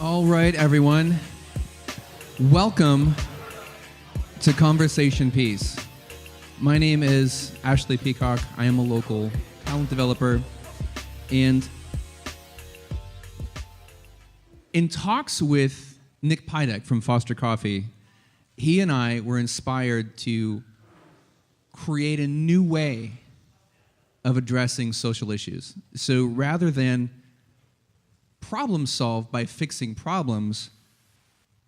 All right, everyone. Welcome to Conversation Piece. My name is Ashley Peacock. I am a local talent developer. And in talks with Nick Pidek from Foster Coffee, he and I were inspired to create a new way of addressing social issues. So rather than problem solve by fixing problems,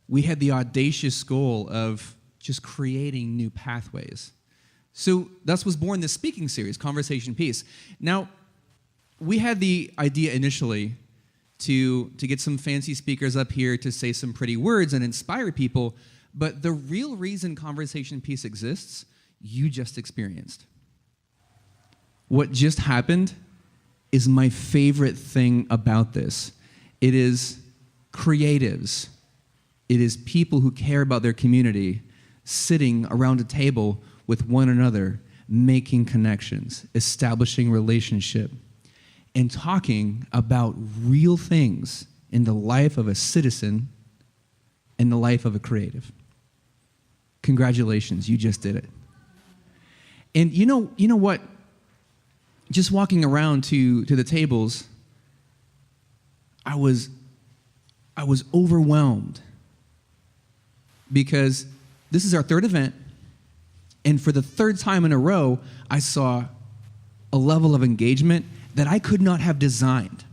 we had the audacious goal of just creating new pathways. So thus was born this speaking series, Conversation Piece. Now, we had the idea initially to get some fancy speakers up here to say some pretty words and inspire people, but the real reason Conversation Piece exists, you just experienced. What just happened is my favorite thing about this. It is creatives. It is people who care about their community sitting around a table with one another, making connections, establishing relationship, and talking about real things in the life of a citizen and the life of a creative. Congratulations, you just did it. And you know what? Just walking around to the tables, I was overwhelmed because this is our third event, and for the third time in a row, I saw a level of engagement that I could not have designed.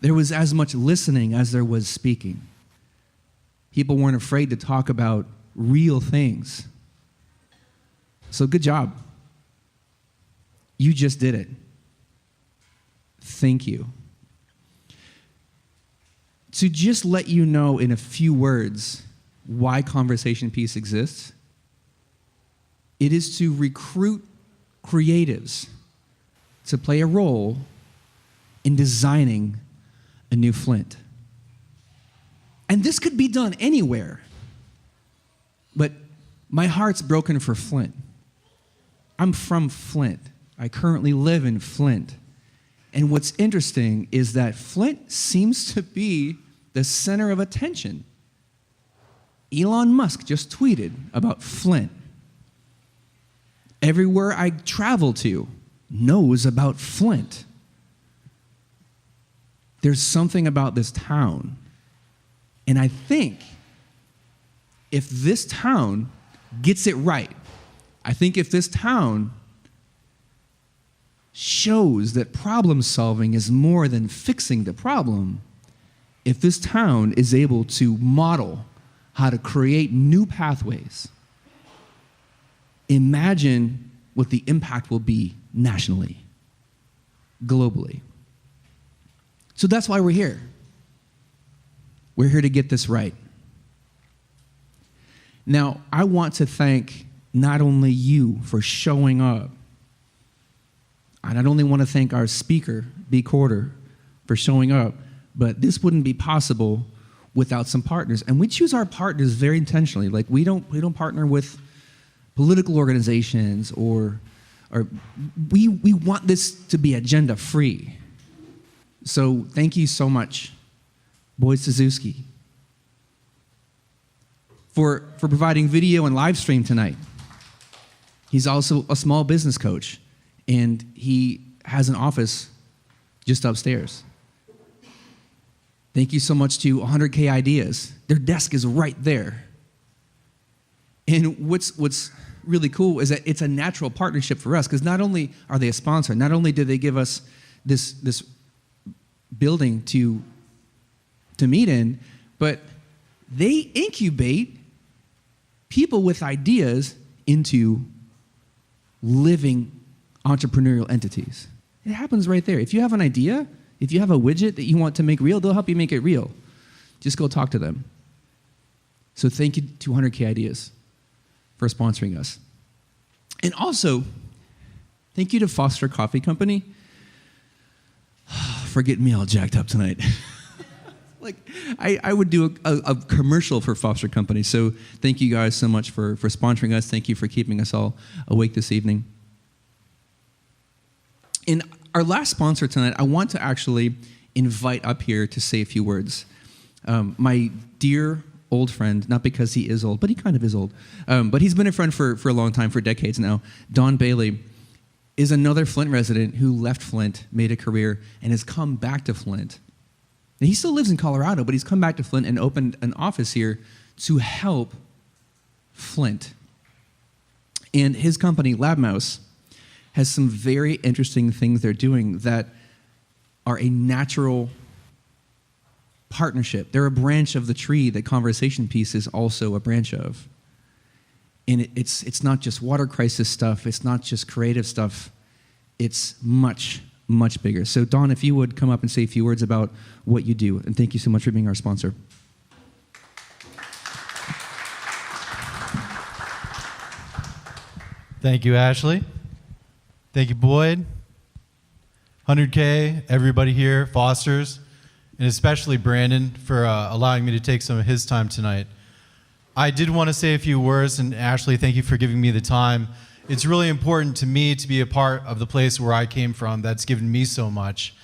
There was as much listening as there was speaking. People weren't afraid to talk about real things. So good job. You just did it. Thank you. To just let you know in a few words why Conversation Piece exists, it is to recruit creatives to play a role in designing a new Flint. And this could be done anywhere, but my heart's broken for Flint. I'm from Flint. I currently live in Flint. And what's interesting is that Flint seems to be the center of attention. Elon Musk just tweeted about Flint. Everywhere I travel to knows about Flint. There's something about this town. And I think if this town gets it right, I think if this town shows that problem solving is more than fixing the problem, if this town is able to model how to create new pathways, imagine what the impact will be nationally, globally. So that's why we're here. We're here to get this right. Now, I want to thank not only you for showing up, I not only want to thank our speaker, B.Corder, for showing up, but this wouldn't be possible without some partners. And we choose our partners very intentionally. Like we don't partner with political organizations or we want this to be agenda free. So thank you so much, Boyd Suzuki, for providing video and live stream tonight. He's also a small business coach, and he has an office just upstairs. Thank you so much to 100K Ideas. Their desk is right there. And what's really cool is that it's a natural partnership for us, because not only are they a sponsor, not only did they give us this building to meet in, but they incubate people with ideas into living entrepreneurial entities. It happens right there. If you have an idea, if you have a widget that you want to make real, they'll help you make it real. Just go talk to them. So thank you to 100K Ideas for sponsoring us. And also, thank you to Foster Coffee Company for getting me all jacked up tonight. Like, I would do a commercial for Foster Company. So thank you guys so much for sponsoring us. Thank you for keeping us all awake this evening. And our last sponsor tonight, I want to actually invite up here to say a few words. My dear old friend, not because he is old, but he kind of is old, but he's been a friend for a long time, for decades now, Don Bailey, is another Flint resident who left Flint, made a career, and has come back to Flint. And he still lives in Colorado, but he's come back to Flint and opened an office here to help Flint. And his company, LabMouse, has some very interesting things they're doing that are a natural partnership. They're a branch of the tree that Conversation Piece is also a branch of. And it's not just water crisis stuff, it's not just creative stuff, it's much, much bigger. So Don, if you would come up and say a few words about what you do, and thank you so much for being our sponsor. Thank you, Ashley. Thank you, Boyd. 100K, everybody here, Foster's, and especially Brandon for allowing me to take some of his time tonight. I did want to say a few words, and Ashley, thank you for giving me the time. It's really important to me to be a part of the place where I came from that's given me so much.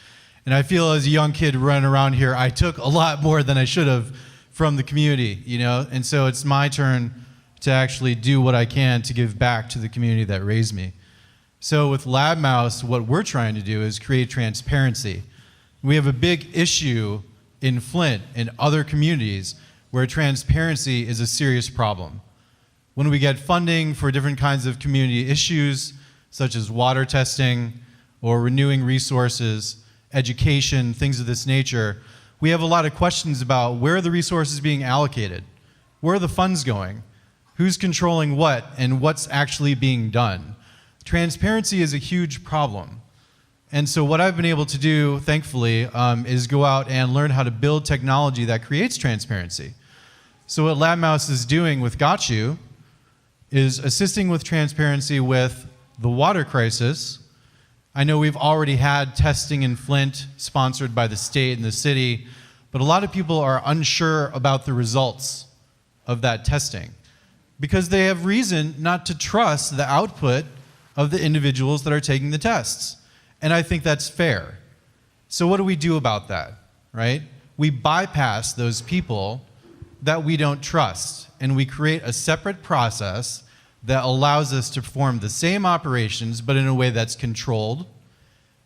And I feel as a young kid running around here, I took a lot more than I should have from the community, you know? And so it's my turn to actually do what I can to give back to the community that raised me. So with LabMouse, what we're trying to do is create transparency. We have a big issue in Flint and other communities where transparency is a serious problem. When we get funding for different kinds of community issues, such as water testing or renewing resources, education, things of this nature, we have a lot of questions about where are the resources being allocated? Where are the funds going? Who's controlling what and what's actually being done? Transparency is a huge problem. And so what I've been able to do, thankfully, is go out and learn how to build technology that creates transparency. So what LabMouse is doing with Got You is assisting with transparency with the water crisis. I know we've already had testing in Flint sponsored by the state and the city, but a lot of people are unsure about the results of that testing because they have reason not to trust the output of the individuals that are taking the tests. And I think that's fair. So what do we do about that, right? We bypass those people that we don't trust, and we create a separate process that allows us to perform the same operations, but in a way that's controlled,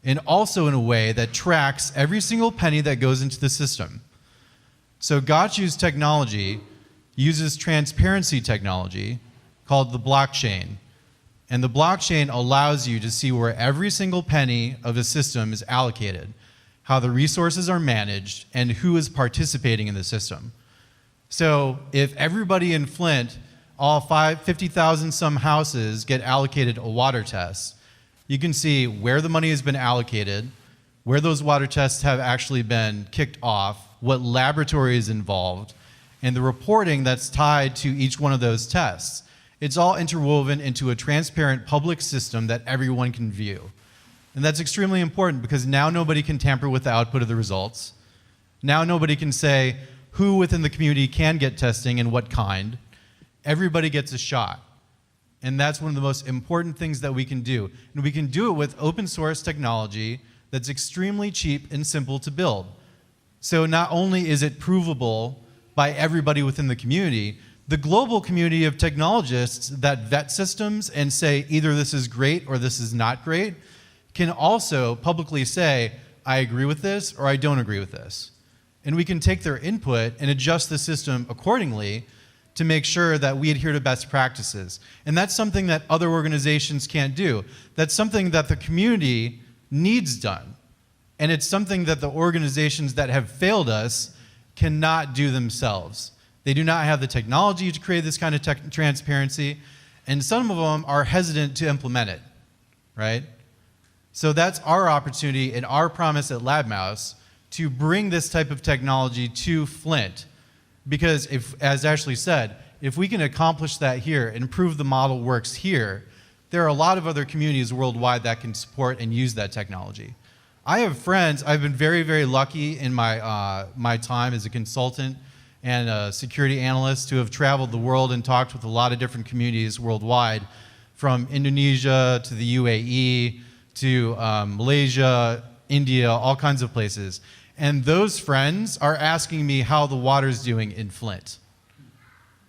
and also in a way that tracks every single penny that goes into the system. So Got You's technology uses transparency technology called the blockchain. And the blockchain allows you to see where every single penny of a system is allocated, how the resources are managed, and who is participating in the system. So if everybody in Flint, all 50,000 some houses get allocated a water test, you can see where the money has been allocated, where those water tests have actually been kicked off, what laboratory is involved, and the reporting that's tied to each one of those tests. It's all interwoven into a transparent public system that everyone can view. And that's extremely important because now nobody can tamper with the output of the results. Now nobody can say who within the community can get testing and what kind. Everybody gets a shot. And that's one of the most important things that we can do. And we can do it with open source technology that's extremely cheap and simple to build. So not only is it provable by everybody within the community, the global community of technologists that vet systems and say either this is great or this is not great can also publicly say, I agree with this or I don't agree with this. And we can take their input and adjust the system accordingly to make sure that we adhere to best practices. And that's something that other organizations can't do. That's something that the community needs done. And it's something that the organizations that have failed us cannot do themselves. They do not have the technology to create this kind of transparency, and some of them are hesitant to implement it, right? So that's our opportunity and our promise at LabMouse to bring this type of technology to Flint. Because if, as Ashley said, if we can accomplish that here and prove the model works here, there are a lot of other communities worldwide that can support and use that technology. I have friends, I've been very, very lucky in my time as a consultant and a security analyst to have traveled the world and talked with a lot of different communities worldwide, from Indonesia to the UAE to Malaysia, India, all kinds of places. And those friends are asking me how the water's doing in Flint.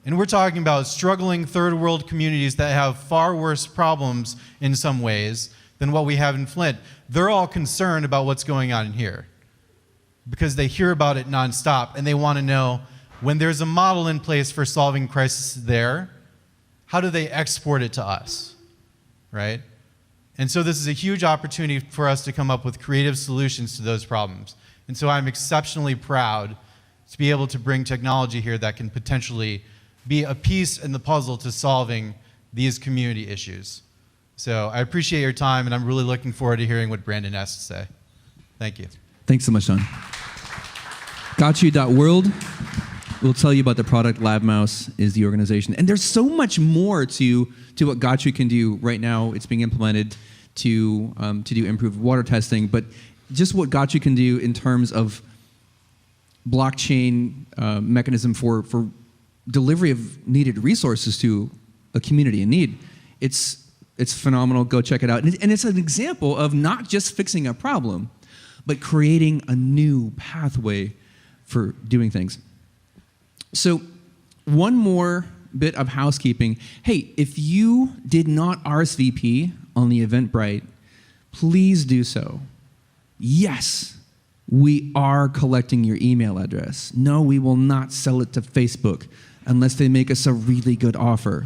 And we're talking about struggling third world communities that have far worse problems in some ways than what we have in Flint. They're all concerned about what's going on in here because they hear about it nonstop, and they want to know, when there's a model in place for solving crisis there, how do they export it to us, right? And so this is a huge opportunity for us to come up with creative solutions to those problems. And so I'm exceptionally proud to be able to bring technology here that can potentially be a piece in the puzzle to solving these community issues. So I appreciate your time, and I'm really looking forward to hearing what Brandon has to say. Thank you. Thanks so much, Sean. Gotchu.world will tell you about the product. LabMouse is the organization. And there's so much more to what Gotchu can do right now. It's being implemented to do improved water testing. But just what Gotchu can do in terms of blockchain mechanism for delivery of needed resources to a community in need, it's phenomenal. Go check it out. And it's an example of not just fixing a problem, but creating a new pathway for doing things. So one more bit of housekeeping. Hey, if you did not RSVP on the Eventbrite, please do so. Yes, we are collecting your email address. No, we will not sell it to Facebook unless they make us a really good offer.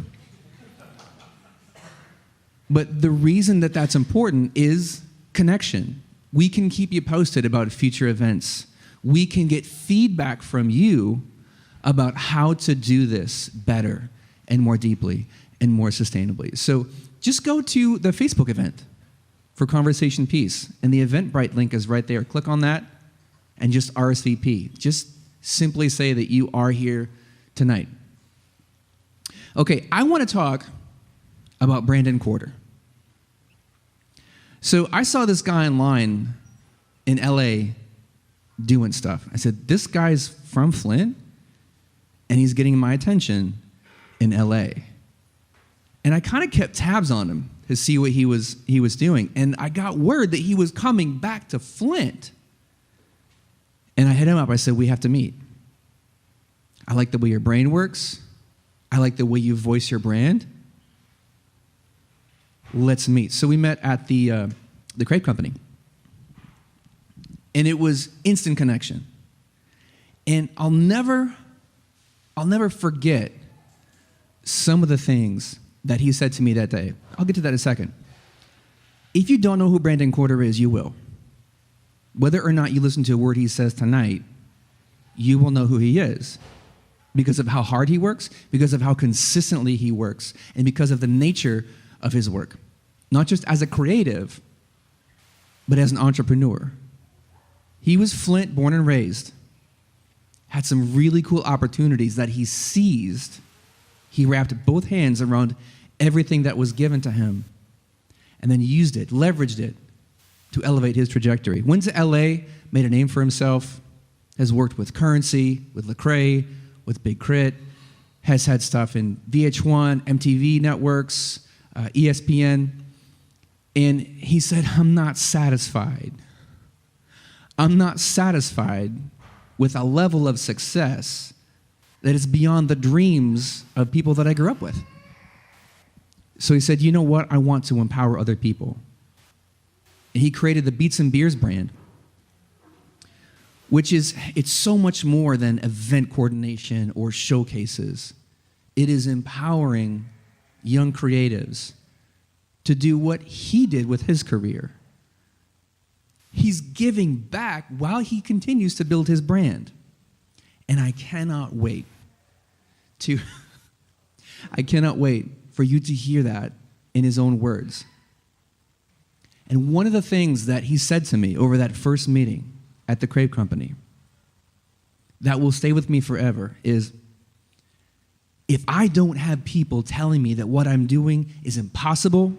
But the reason that that's important is connection. We can keep you posted about future events. We can get feedback from you about how to do this better and more deeply and more sustainably. So just go to the Facebook event for Conversation Peace, and the Eventbrite link is right there. Click on that and just RSVP. Just simply say that you are here tonight. Okay, I want to talk about B.Corder. So I saw this guy online in LA doing stuff. I said, this guy's from Flint, and he's getting my attention in LA. And I kind of kept tabs on him to see what he was doing. And I got word that he was coming back to Flint. And I hit him up. I said, we have to meet. I like the way your brain works. I like the way you voice your brand. Let's meet. So we met at the Crepe Company. And it was instant connection. And I'll never forget some of the things that he said to me that day. I'll get to that in a second. If you don't know who B.Corder is, you will. Whether or not you listen to a word he says tonight, you will know who he is. Because of how hard he works, because of how consistently he works, and because of the nature of his work. Not just as a creative, but as an entrepreneur. He was Flint born and raised. Had some really cool opportunities that he seized. He wrapped both hands around everything that was given to him and then used it, leveraged it to elevate his trajectory. Went to LA, made a name for himself, has worked with Currency, with Lecrae, with Big Crit, has had stuff in VH1, MTV networks, ESPN, and he said, I'm not satisfied. I'm not satisfied with a level of success that is beyond the dreams of people that I grew up with. So he said, you know what? I want to empower other people. And he created the Beats and Beers brand, which is, it's so much more than event coordination or showcases. It is empowering young creatives to do what he did with his career. He's giving back while he continues to build his brand. And I cannot wait for you to hear that in his own words. And one of the things that he said to me over that first meeting at the Crepe Company that will stay with me forever is, if I don't have people telling me that what I'm doing is impossible,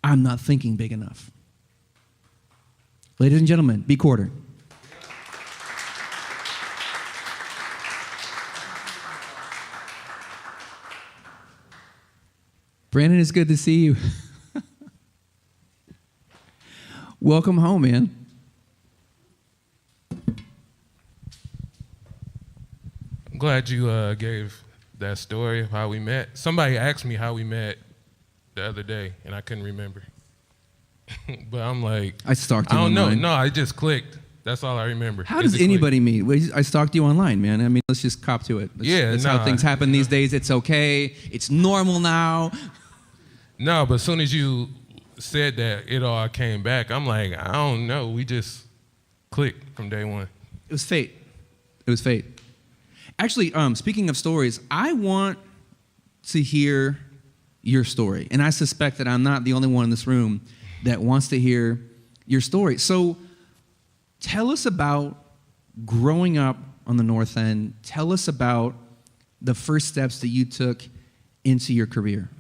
I'm not thinking big enough. Ladies and gentlemen, B.Corder. Brandon, it's good to see you. Welcome home, man. I'm glad you gave that story of how we met. Somebody asked me how we met the other day, and I couldn't remember. But I'm like, I stalked you I don't online. know. No, I just clicked. That's all I remember. How does anybody meet? Well, I stalked you online, man. I mean, let's just cop to it. That's how things happen these days. It's okay. It's normal now. No, but as soon as you said that, it all came back. I'm like, I don't know. We just clicked from day one. It was fate. It was fate. Actually, speaking of stories, I want to hear your story. And I suspect that I'm not the only one in this room that wants to hear your story. So tell us about growing up on the North End. Tell us about the first steps that you took into your career.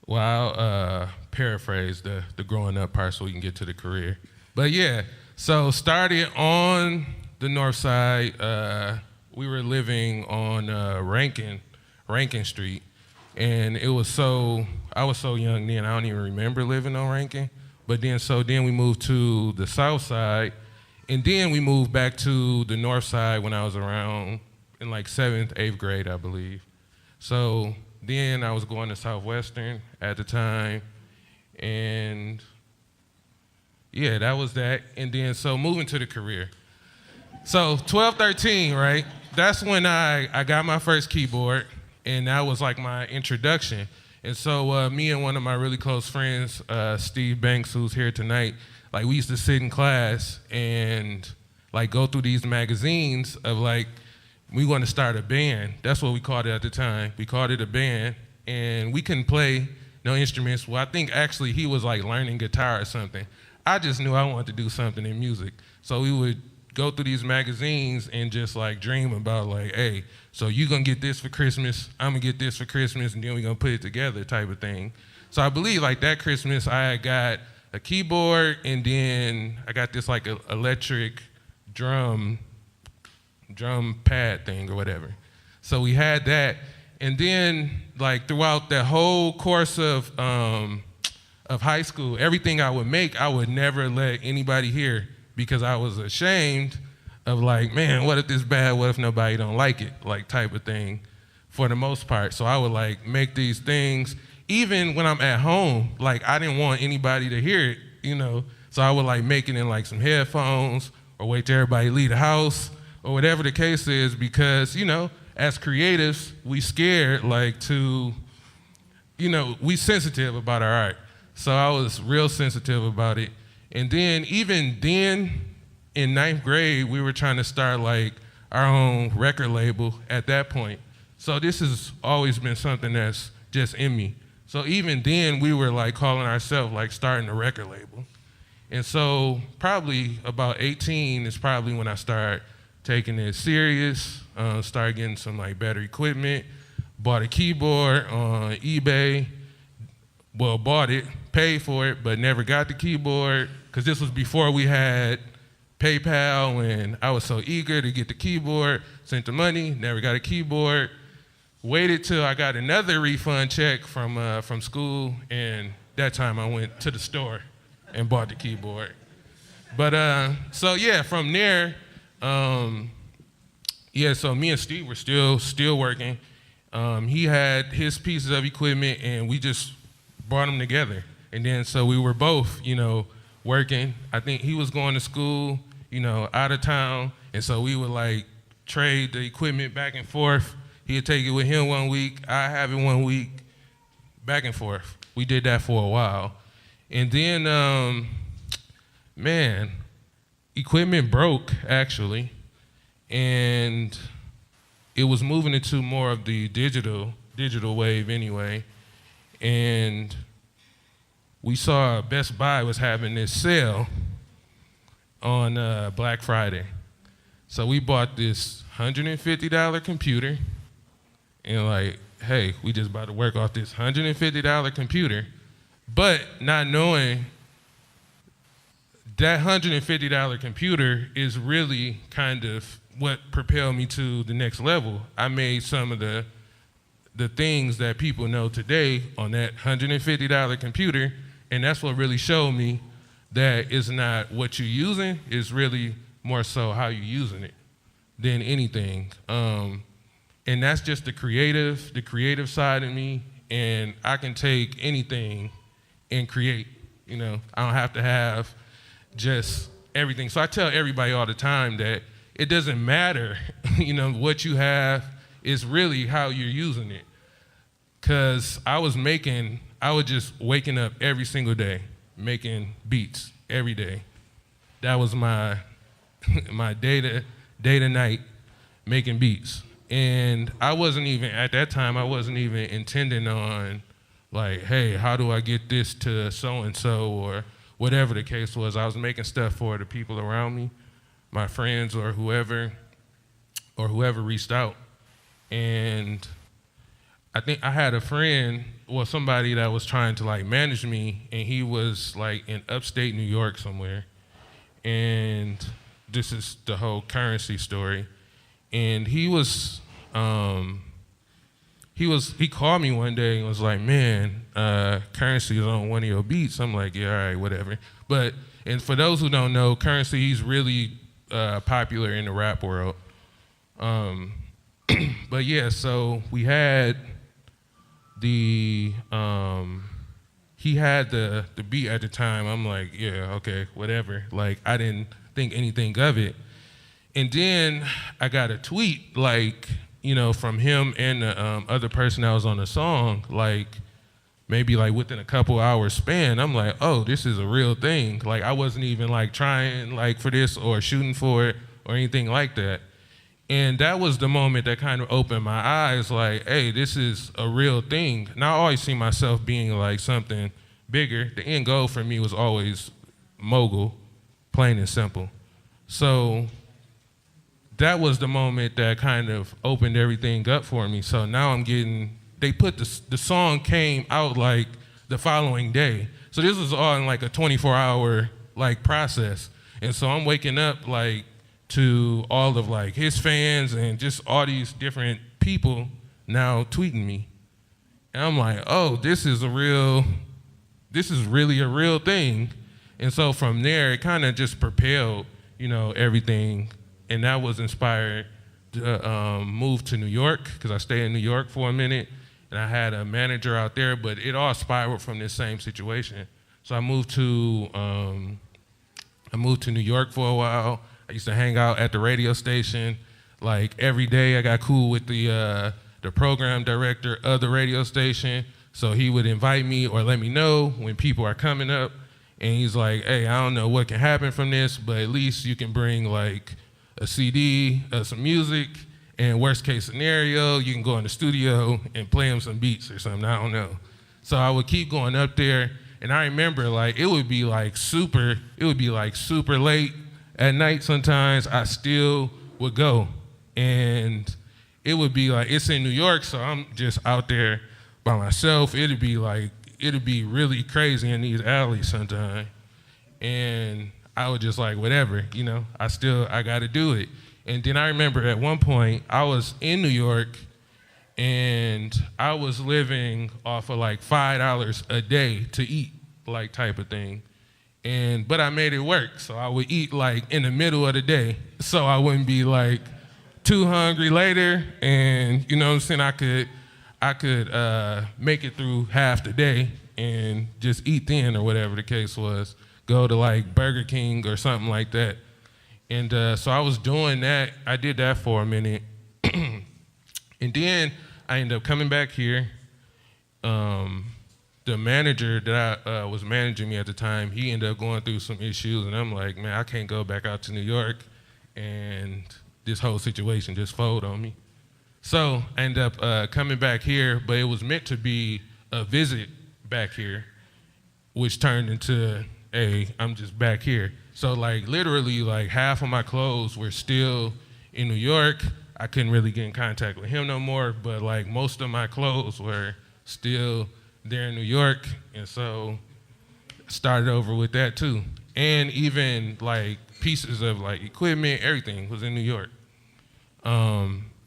Well, I'll paraphrase the growing up part so we can get to the career. But yeah, so started on the North Side. We were living on Rankin Street. And I was so young then, I don't even remember living on Rankin. But then we moved to the South Side. And then we moved back to the North Side when I was around in like 7th, 8th grade, I believe. So then I was going to Southwestern at the time. And yeah, that was that. And then so moving to the career. So 12, 13, right? That's when I got my first keyboard. And that was like my introduction. And so me and one of my really close friends, Steve Banks, who's here tonight, like we used to sit in class and like go through these magazines of like, we want to start a band. That's what we called it at the time. We called it a band. And we couldn't play no instruments. Well, I think actually he was like learning guitar or something. I just knew I wanted to do something in music. So we would go through these magazines and just like dream about like, hey, so you gonna get this for Christmas, I'm gonna get this for Christmas, and then we gonna put it together type of thing. So I believe like that Christmas I got a keyboard, and then I got this like electric drum pad thing or whatever. So we had that, and then like throughout that whole course of high school, everything I would make, I would never let anybody hear because I was ashamed of like, man, what if this bad? What if nobody don't like it? Like type of thing for the most part. So I would like make these things, even when I'm at home, like I didn't want anybody to hear it, you know? So I would like make it in like some headphones or wait till everybody leave the house or whatever the case is, because, you know, as creatives, we scared like to, you know, we sensitive about our art. So I was real sensitive about it. And then even then, in 9th grade, we were trying to start like our own record label at that point. So this has always been something that's just in me. So even then, we were like calling ourselves like starting a record label. And so probably about 18 is probably when I started taking it serious, started getting some like better equipment, bought a keyboard on eBay. Well, bought it, paid for it, but never got the keyboard, because this was before we had PayPal, and I was so eager to get the keyboard, sent the money, never got a keyboard, waited till I got another refund check from school, and that time I went to the store and bought the keyboard. But so yeah, from there, so me and Steve were still working. He had his pieces of equipment, and we just brought them together. And then so we were both, you know, working. I think he was going to school, you know, out of town. And so we would like trade the equipment back and forth. He'd take it with him one week, I have it one week, back and forth. We did that for a while. And then, man, equipment broke actually. And it was moving into more of the digital wave anyway. And we saw Best Buy was having this sale on Black Friday. So we bought this $150 computer, and like, hey, we just about to work off this $150 computer, but not knowing that $150 computer is really kind of what propelled me to the next level. I made some of the things that people know today on that $150 computer, and that's what really showed me that it's not what you're using, it's really more so how you're using it. than anything. And that's just the creative side of me. And I can take anything and create, you know. I don't have to have just everything. So I tell everybody all the time that it doesn't matter, you know, what you have, it's really how you're using it. Cause I was just waking up every single day, making beats every day. That was my day to night, making beats. And I wasn't even, at that time, I wasn't even intending on like, hey, how do I get this to so-and-so or whatever the case was. I was making stuff for the people around me, my friends or whoever reached out. And I think I had a friend, well, somebody that was trying to like manage me, and he was like in upstate New York somewhere. And this is the whole currency story. And he called me one day and was like, man, Currency is on one of your beats. I'm like, yeah, all right, whatever. And for those who don't know, Currency, he's really popular in the rap world. But yeah, so we had he had the beat at the time. I'm like, yeah, okay, whatever. Like, I didn't think anything of it. And then I got a tweet, like, you know, from him and the other person that was on the song, like, maybe like within a couple hours span. I'm like, oh, this is a real thing. Like, I wasn't even like trying like for this or shooting for it or anything like that. And that was the moment that kind of opened my eyes, like, hey, this is a real thing. And I always see myself being like something bigger. The end goal for me was always mogul, plain and simple. So that was the moment that kind of opened everything up for me. So now they put the song came out like the following day. So this was all in like a 24-hour like process. And so I'm waking up like to all of like his fans and just all these different people now tweeting me. And I'm like, oh, this is really a real thing. And so from there, it kind of just propelled, you know, everything. And that was inspired to move to New York, because I stayed in New York for a minute, and I had a manager out there, but it all spiraled from this same situation. So I moved to New York for a while. I used to hang out at the radio station, like every day. I got cool with the program director of the radio station, so he would invite me or let me know when people are coming up, and he's like, hey, I don't know what can happen from this, but at least you can bring like a CD, some music, and worst case scenario, you can go in the studio and play them some beats or something, I don't know. So I would keep going up there, and I remember like it would be like super late at night sometimes. I still would go, and it would be like, it's in New York, so I'm just out there by myself. It'd be really crazy in these alleys sometimes, and I was just like, whatever, you know, I got to do it. And then I remember at one point, I was in New York, and I was living off of like $5 a day to eat, like type of thing. But I made it work, so I would eat like in the middle of the day, so I wouldn't be like too hungry later, and you know what I'm saying, I could make it through half the day and just eat then, or whatever the case was. Go to like Burger King or something like that. And so I was doing that. I did that for a minute. And then I ended up coming back here. The manager that I was managing me at the time, he ended up going through some issues, and I'm like, man, I can't go back out to New York and this whole situation just fold on me. So I ended up coming back here, but it was meant to be a visit back here, which turned into, hey, I'm just back here. So like literally like half of my clothes were still in New York. I couldn't really get in contact with him no more, but like most of my clothes were still there in New York. And so I started over with that too. And even like pieces of like equipment, everything was in New York.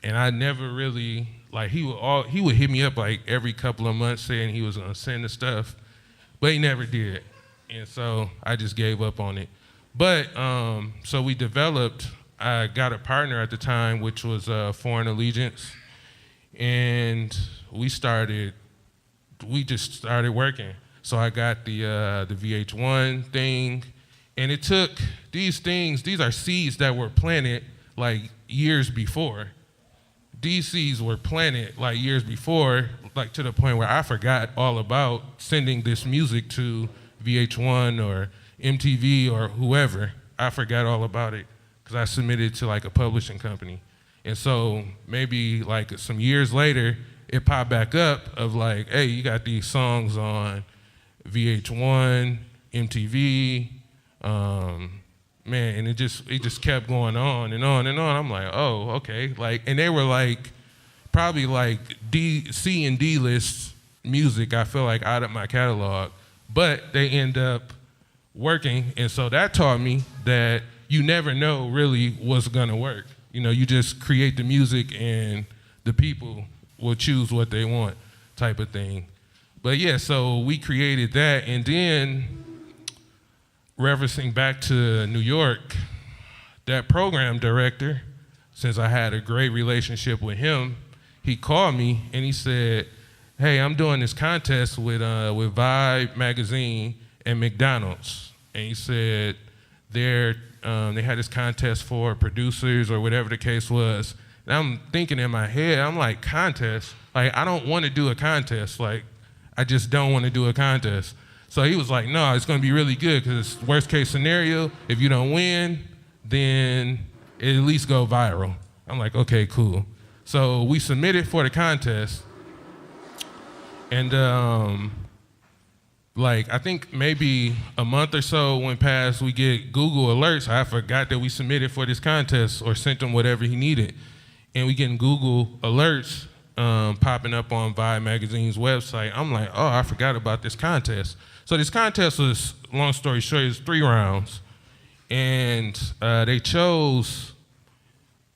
And I never really, like he would hit me up like every couple of months saying he was gonna send the stuff, but he never did. And so I just gave up on it. But so we developed, I got a partner at the time, which was Foreign Allegiance, and we just started working. So I got the VH1 thing, and it took these are seeds that were planted like years before. These seeds were planted like years before, like to the point where I forgot all about sending this music to VH1 or MTV or whoever. I forgot all about it because I submitted to like a publishing company. And so maybe like some years later, it popped back up of like, hey, you got these songs on VH1, MTV, man, and it just kept going on and on and on. I'm like, oh, okay. Like, and they were like, probably like C and D list music, I feel like, out of my catalog, but they end up working. And so that taught me that you never know really what's gonna work. You know, you just create the music and the people will choose what they want, type of thing. But yeah, so we created that, and then referencing back to New York, that program director, since I had a great relationship with him, he called me and he said, hey, I'm doing this contest with Vibe magazine and McDonald's. And he said they had this contest for producers or whatever the case was. And I'm thinking in my head, I'm like, contest? Like, I don't want to do a contest. Like, I just don't want to do a contest. So he was like, no, it's going to be really good because worst case scenario, if you don't win, then it at least go viral. I'm like, okay, cool. So we submitted for the contest, and like I think maybe a month or so went past, we get Google alerts. I forgot that we submitted for this contest or sent him whatever he needed. And we getting Google alerts popping up on Vibe magazine's website. I'm like, oh, I forgot about this contest. So this contest was, long story short, it was 3 rounds. And they chose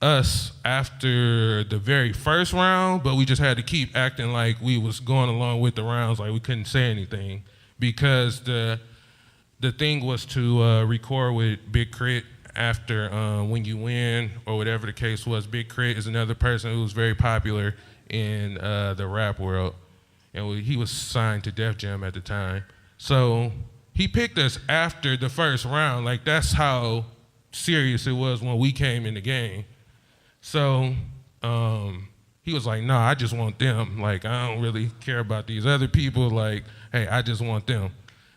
us after the very first round, but we just had to keep acting like we was going along with the rounds, like we couldn't say anything, because the thing was to record with Big Crit after When You Win or whatever the case was. Big Crit is another person who was very popular in the rap world, and he was signed to Def Jam at the time. So he picked us after the first round. Like, that's how serious it was when we came in the game. So he was like, no, I just want them. Like, I don't really care about these other people. Like, hey, I just want them.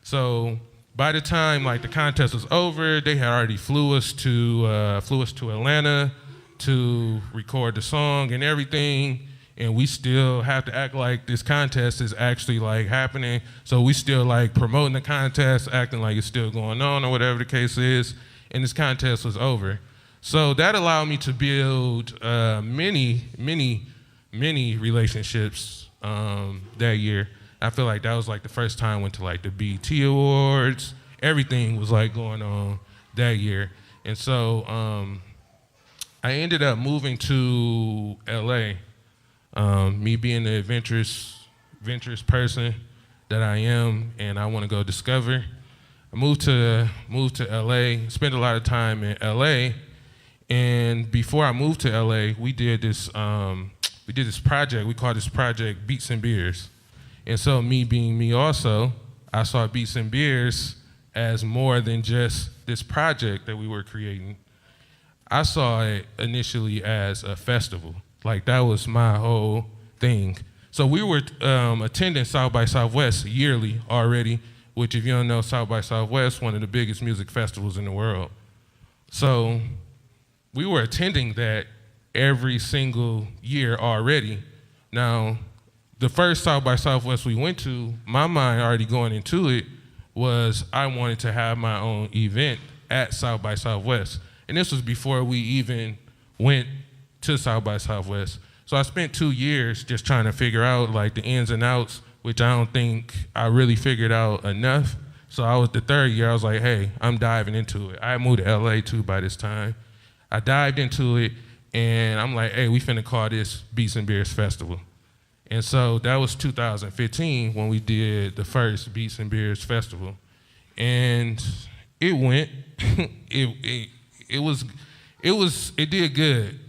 So by the time like the contest was over, they had already flew us to Atlanta to record the song and everything. And we still have to act like this contest is actually like happening. So we still like promoting the contest, acting like it's still going on or whatever the case is. And this contest was over. So that allowed me to build many relationships that year. I feel like that was like the first time I went to like the BET Awards. Everything was like going on that year. And so I ended up moving to LA. Me being the adventurous person that I am, and I want to go discover. I moved to LA, spent a lot of time in LA. And before I moved to LA, we did this project. We called this project Beats and Beers. And so me being me also, I saw Beats and Beers as more than just this project that we were creating. I saw it initially as a festival. Like, that was my whole thing. So we were attending South by Southwest yearly already, which, if you don't know, South by Southwest, one of the biggest music festivals in the world. So we were attending that every single year already. Now, the first South by Southwest we went to, my mind already going into it was I wanted to have my own event at South by Southwest. And this was before we even went to South by Southwest. So I spent 2 years just trying to figure out like the ins and outs, which I don't think I really figured out enough. So I was the 3rd year, I was like, hey, I'm diving into it. I moved to LA too by this time. I dived into it, and I'm like, hey, we finna call this Beats and Beers Festival. And so that was 2015 when we did the first Beats and Beers Festival. And it went, it It did good.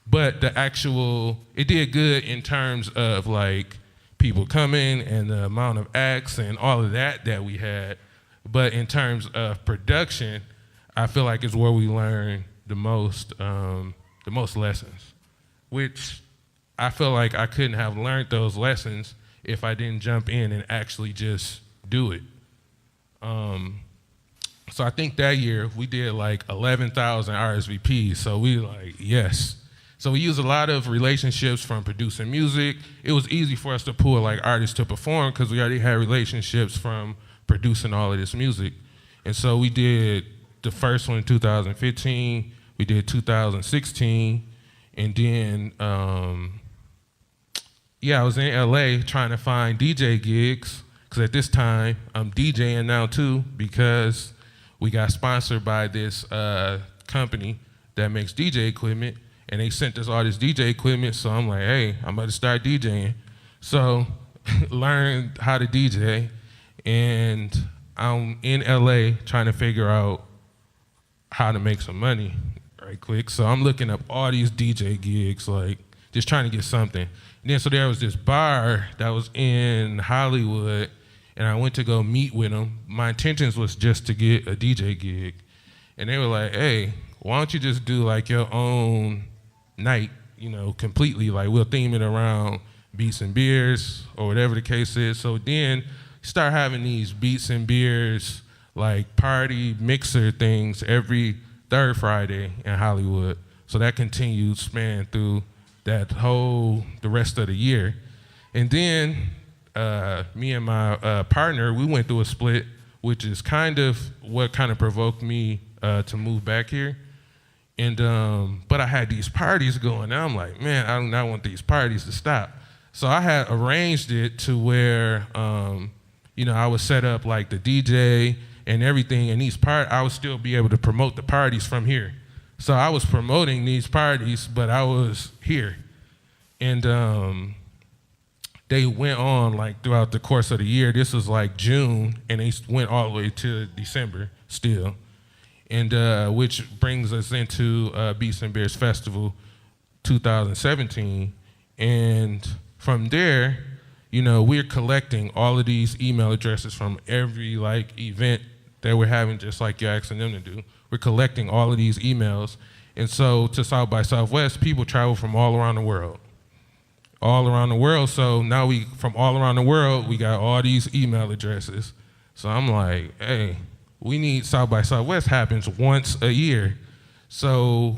But it did good in terms of like people coming and the amount of acts and all of that we had. But in terms of production, I feel like it's where we learn the most lessons, which I feel like I couldn't have learned those lessons if I didn't jump in and actually just do it. So I think that year we did like 11,000 RSVPs. So we like, yes. So we used a lot of relationships from producing music. It was easy for us to pull like artists to perform because we already had relationships from producing all of this music. And so we did the first one in 2015, we did 2016, and then, I was in LA trying to find DJ gigs, because at this time, I'm DJing now too, because we got sponsored by this company that makes DJ equipment, and they sent us all this DJ equipment, so I'm like, hey, I'm about to start DJing. So learned how to DJ, and I'm in LA trying to figure out how to make some money right quick. So I'm looking up all these DJ gigs, like just trying to get something. And then so there was this bar that was in Hollywood, and I went to go meet with them. My intentions was just to get a DJ gig. And they were like, hey, why don't you just do like your own night, completely, like we'll theme it around beats and beers or whatever the case is. So then start having these beats and beers like party mixer things every third Friday in Hollywood. So that continued span through the rest of the year. And then me and my partner, we went through a split, which is kind of what kind of provoked me to move back here. And but I had these parties going, and I'm like, man, I do not want these parties to stop. So I had arranged it to where, I would set up like the DJ and everything, and I would still be able to promote the parties from here. So I was promoting these parties, but I was here. And they went on like throughout the course of the year. This was like June, and they went all the way to December still. And which brings us into Beats and Beers Festival 2017. And from there, we're collecting all of these email addresses from every like event that we're having, just like you're asking them to do. We're collecting all of these emails. And so to South by Southwest, people travel from all around the world. All around the world. So now from all around the world, we got all these email addresses. So I'm like, hey, we need South by Southwest happens once a year. So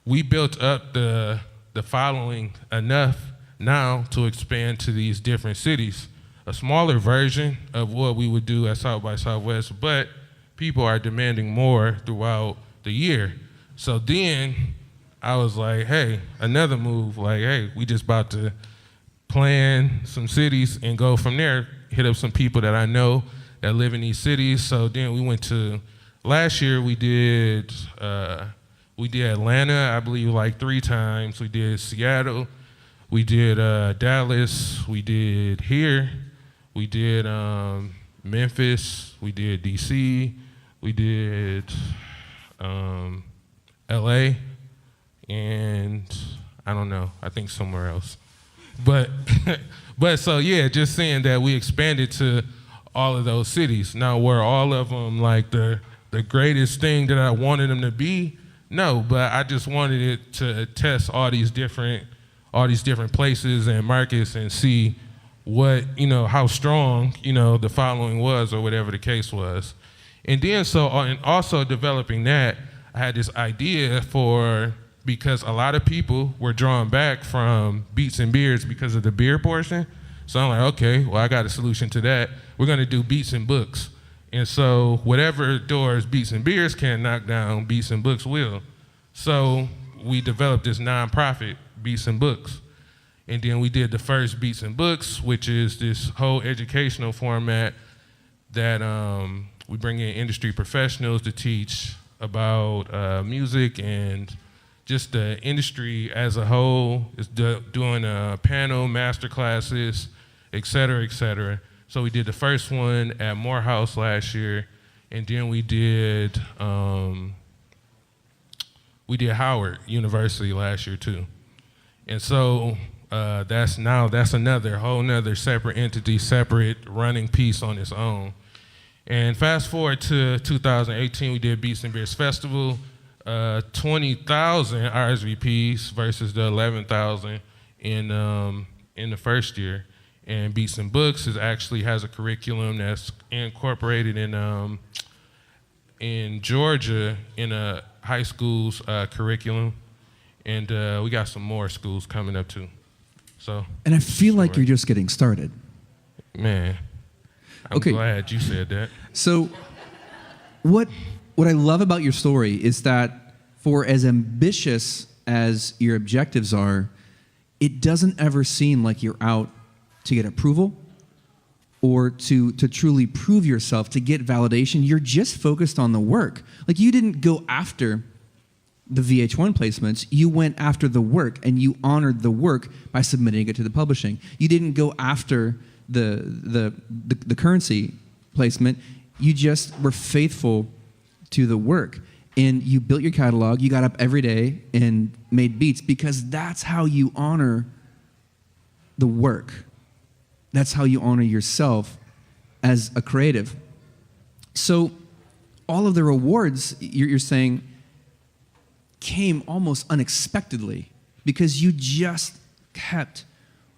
we built up the following enough now to expand to these different cities. A smaller version of what we would do at South by Southwest, but people are demanding more throughout the year. So then I was like, hey, another move, like, hey, we just about to plan some cities and go from there, hit up some people that I know that live in these cities. So then we went to, last year we did Atlanta, I believe like 3 times. We did Seattle, we did Dallas, we did here, we did Memphis, we did DC, we did LA, and I don't know, I think somewhere else. But so yeah, just saying that we expanded to all of those cities. Now, were all of them like the greatest thing that I wanted them to be? No, but I just wanted it to test all these different places and markets and see what, how strong, the following was or whatever the case was. And then and also developing that, I had this idea because a lot of people were drawn back from Beats and Beers because of the beer portion. So I'm like, okay, well, I got a solution to that. We're gonna do Beats and Books. And so whatever doors Beats and Beers can knock down, Beats and Books will. So we developed this nonprofit, Beats and Books. And then we did the first Beats and Books, which is this whole educational format that we bring in industry professionals to teach about music and just the industry as a whole. Is doing panel, master classes, et cetera, et cetera. So we did the first one at Morehouse last year, and then we did we did Howard University last year too. And so that's another whole nother separate entity, separate running piece on its own. And fast forward to 2018, we did Beats and Beers Festival, 20,000 RSVPs versus the 11,000 in the first year. And Beats and Books actually has a curriculum that's incorporated in Georgia in a high school's curriculum. And we got some more schools coming up too. So. And I feel like you're just getting started. Man, I'm glad you said that. So what I love about your story is that for as ambitious as your objectives are, it doesn't ever seem like you're out to get approval or to truly prove yourself, to get validation. You're just focused on the work. Like, you didn't go after the VH1 placements. You went after the work, and you honored the work by submitting it to the publishing. You didn't go after the currency placement. You just were faithful to the work, and you built your catalog. You got up every day and made beats, because that's how you honor the work. That's how you honor yourself as a creative. So all of the rewards, you're saying, came almost unexpectedly because you just kept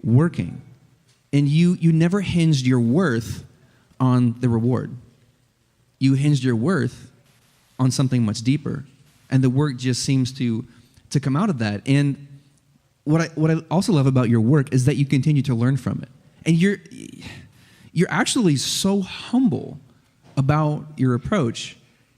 working. And you never hinged your worth on the reward. You hinged your worth on something much deeper. And the work just seems to come out of that. And what I also love about your work is that you continue to learn from it. And you're actually so humble about your approach.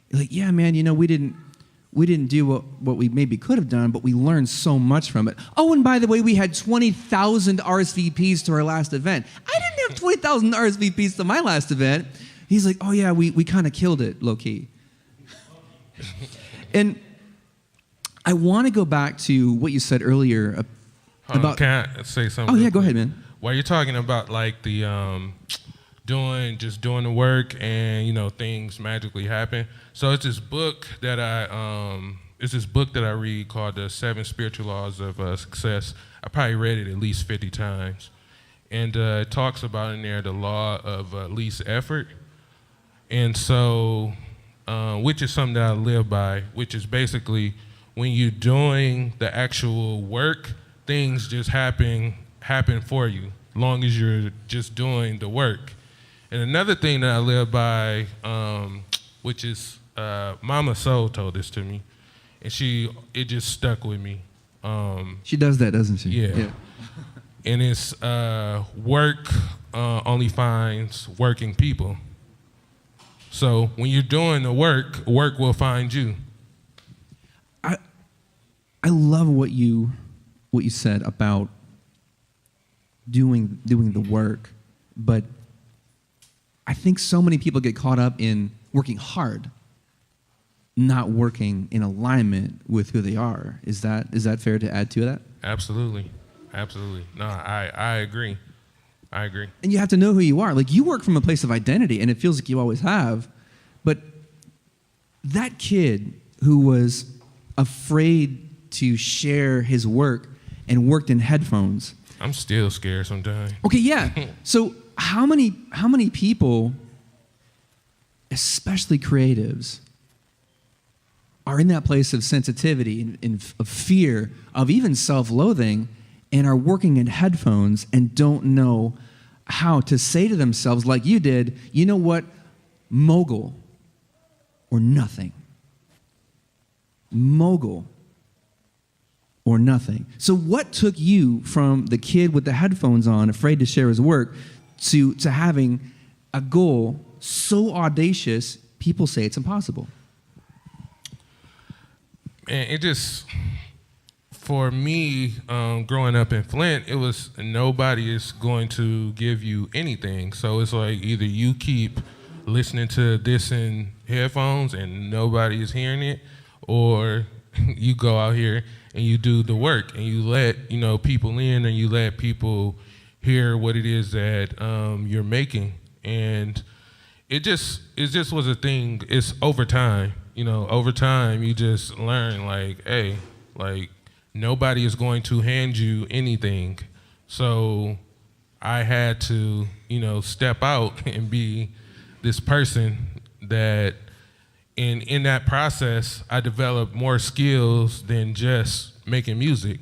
You're like, yeah, man, we didn't do what we maybe could have done, but we learned so much from it. Oh, and by the way, we had 20,000 RSVPs to our last event. I didn't have 20,000 RSVPs to my last event. He's like, oh yeah, we kind of killed it, low key. And I want to go back to what you said earlier about. Can I say something? Oh yeah, go ahead, man. While you're talking about like the doing the work and things magically happen. So it's this book that I read called The 7 Spiritual Laws of Success. I probably read it at least 50 times, and it talks about in there the law of least effort, and so which is something that I live by, which is basically when you're doing the actual work, things just happen for you, long as you're just doing the work. And another thing that I live by, which is Mama Soul told this to me, and it just stuck with me. She does that, doesn't she? Yeah. And it's work only finds working people. So when you're doing the work will find you. I love what you said about doing the work, but I think so many people get caught up in working hard, not working in alignment with who they are. Is that fair to add to that? Absolutely. No, I agree. And you have to know who you are. Like, you work from a place of identity, and it feels like you always have. But that kid who was afraid to share his work and worked in headphones. I'm still scared sometimes. Okay, yeah. So how many people, especially creatives, are in that place of sensitivity and of fear, of even self-loathing, and are working in headphones and don't know how to say to themselves, like you did, you know what, mogul or nothing. Mogul or nothing. So what took you from the kid with the headphones on, afraid to share his work, to having a goal so audacious, people say it's impossible? And it just, for me, growing up in Flint, it was nobody is going to give you anything. So it's like either you keep listening to this in headphones and nobody is hearing it, or you go out here and you do the work and you let people in and you let people hear what it is that you're making. And it just was a thing. It's over time. Over time, you just learn, like, hey, like, nobody is going to hand you anything. So I had to, step out and be this person that, in that process, I developed more skills than just making music.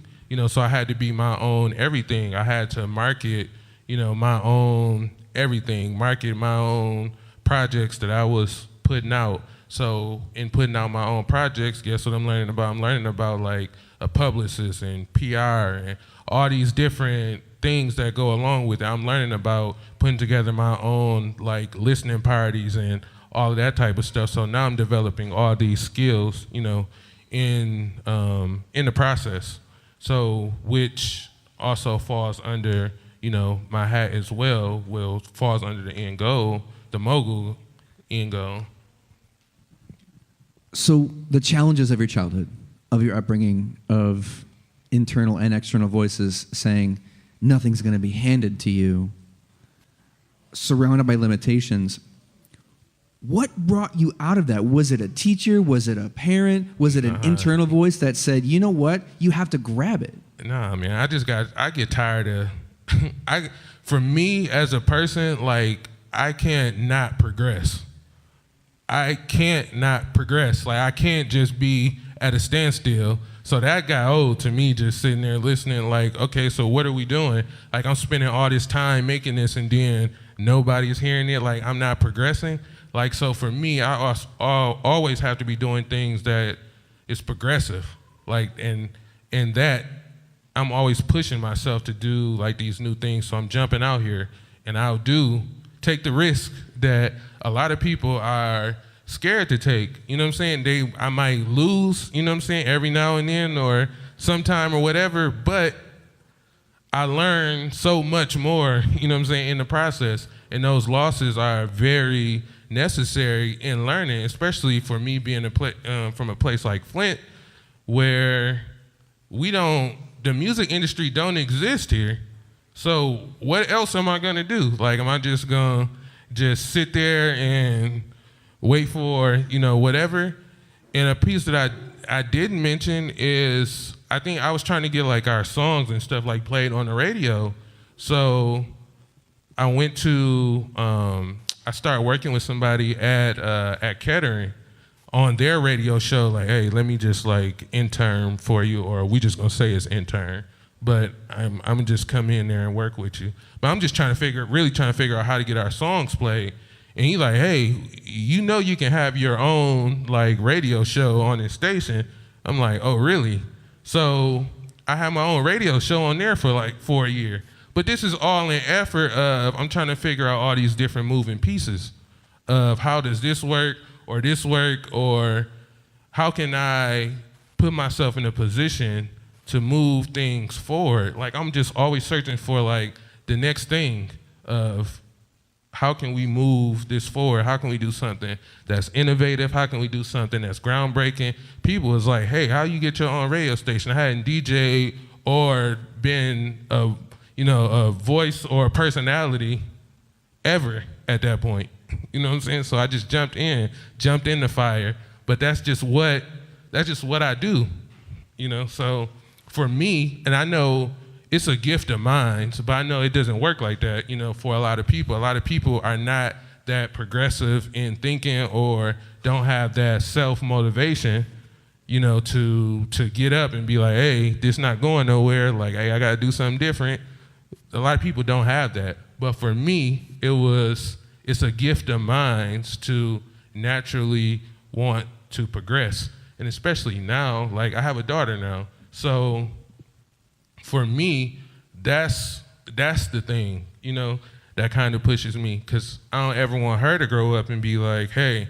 So I had to be my own everything. I had to market, my own everything, market my own projects that I was putting out. So in putting out my own projects, guess what I'm learning about? I'm learning about like a publicist and PR and all these different things that go along with it. I'm learning about putting together my own like listening parties and all of that type of stuff. So now I'm developing all these skills, in the process. So which also falls under, my hat as well, falls under the end goal, the mogul end goal. So the challenges of your childhood, of your upbringing, of internal and external voices saying nothing's going to be handed to you, surrounded by limitations, what brought you out of that? Was it a teacher? Was it a parent? Was it an internal voice that said, you know what, you have to grab it? Nah, man, I get tired of, for me as a person, like, I can't not progress. I can't not progress. Like, I can't just be at a standstill. So that got old to me, just sitting there listening like, okay, so what are we doing? Like, I'm spending all this time making this and then nobody's hearing it. Like, I'm not progressing. Like, so for me, I always have to be doing things that is progressive. Like, and that I'm always pushing myself to do like these new things. So I'm jumping out here and I'll take the risk that a lot of people are scared to take. You know what I'm saying? I might lose, every now and then or sometime or whatever, but I learn so much more, in the process. And those losses are very necessary in learning, especially for me being from a place like Flint, where the music industry don't exist here. So what else am I gonna do? Like, am I just gonna sit there and wait for, whatever? And a piece that I didn't mention is, I think I was trying to get like our songs and stuff like played on the radio. So I went to, I started working with somebody at Kettering on their radio show, like, hey, let me just like intern for you, or we just gonna say it's intern, but I'm just come in there and work with you. But I'm just really trying to figure out how to get our songs played. And he's like, hey, you can have your own like radio show on this station. I'm like, oh, really? So I had my own radio show on there for like 4 years. But this is all in effort of, I'm trying to figure out all these different moving pieces of how does this work, or how can I put myself in a position to move things forward? Like, I'm just always searching for like the next thing of how can we move this forward? How can we do something that's innovative? How can we do something that's groundbreaking? People was like, hey, how you get your own radio station? I hadn't DJ'd or been a voice or a personality ever at that point. You know what I'm saying? So I just jumped in the fire. But that's just what I do. So for me, and I know it's a gift of mine, but I know it doesn't work like that, for a lot of people. A lot of people are not that progressive in thinking or don't have that self-motivation, to get up and be like, hey, this not going nowhere. Like, hey, I got to do something different. A lot of people don't have that. But for me, it's a gift of mine to naturally want to progress. And especially now, like, I have a daughter now. So for me, that's the thing, that kind of pushes me, because I don't ever want her to grow up and be like, hey,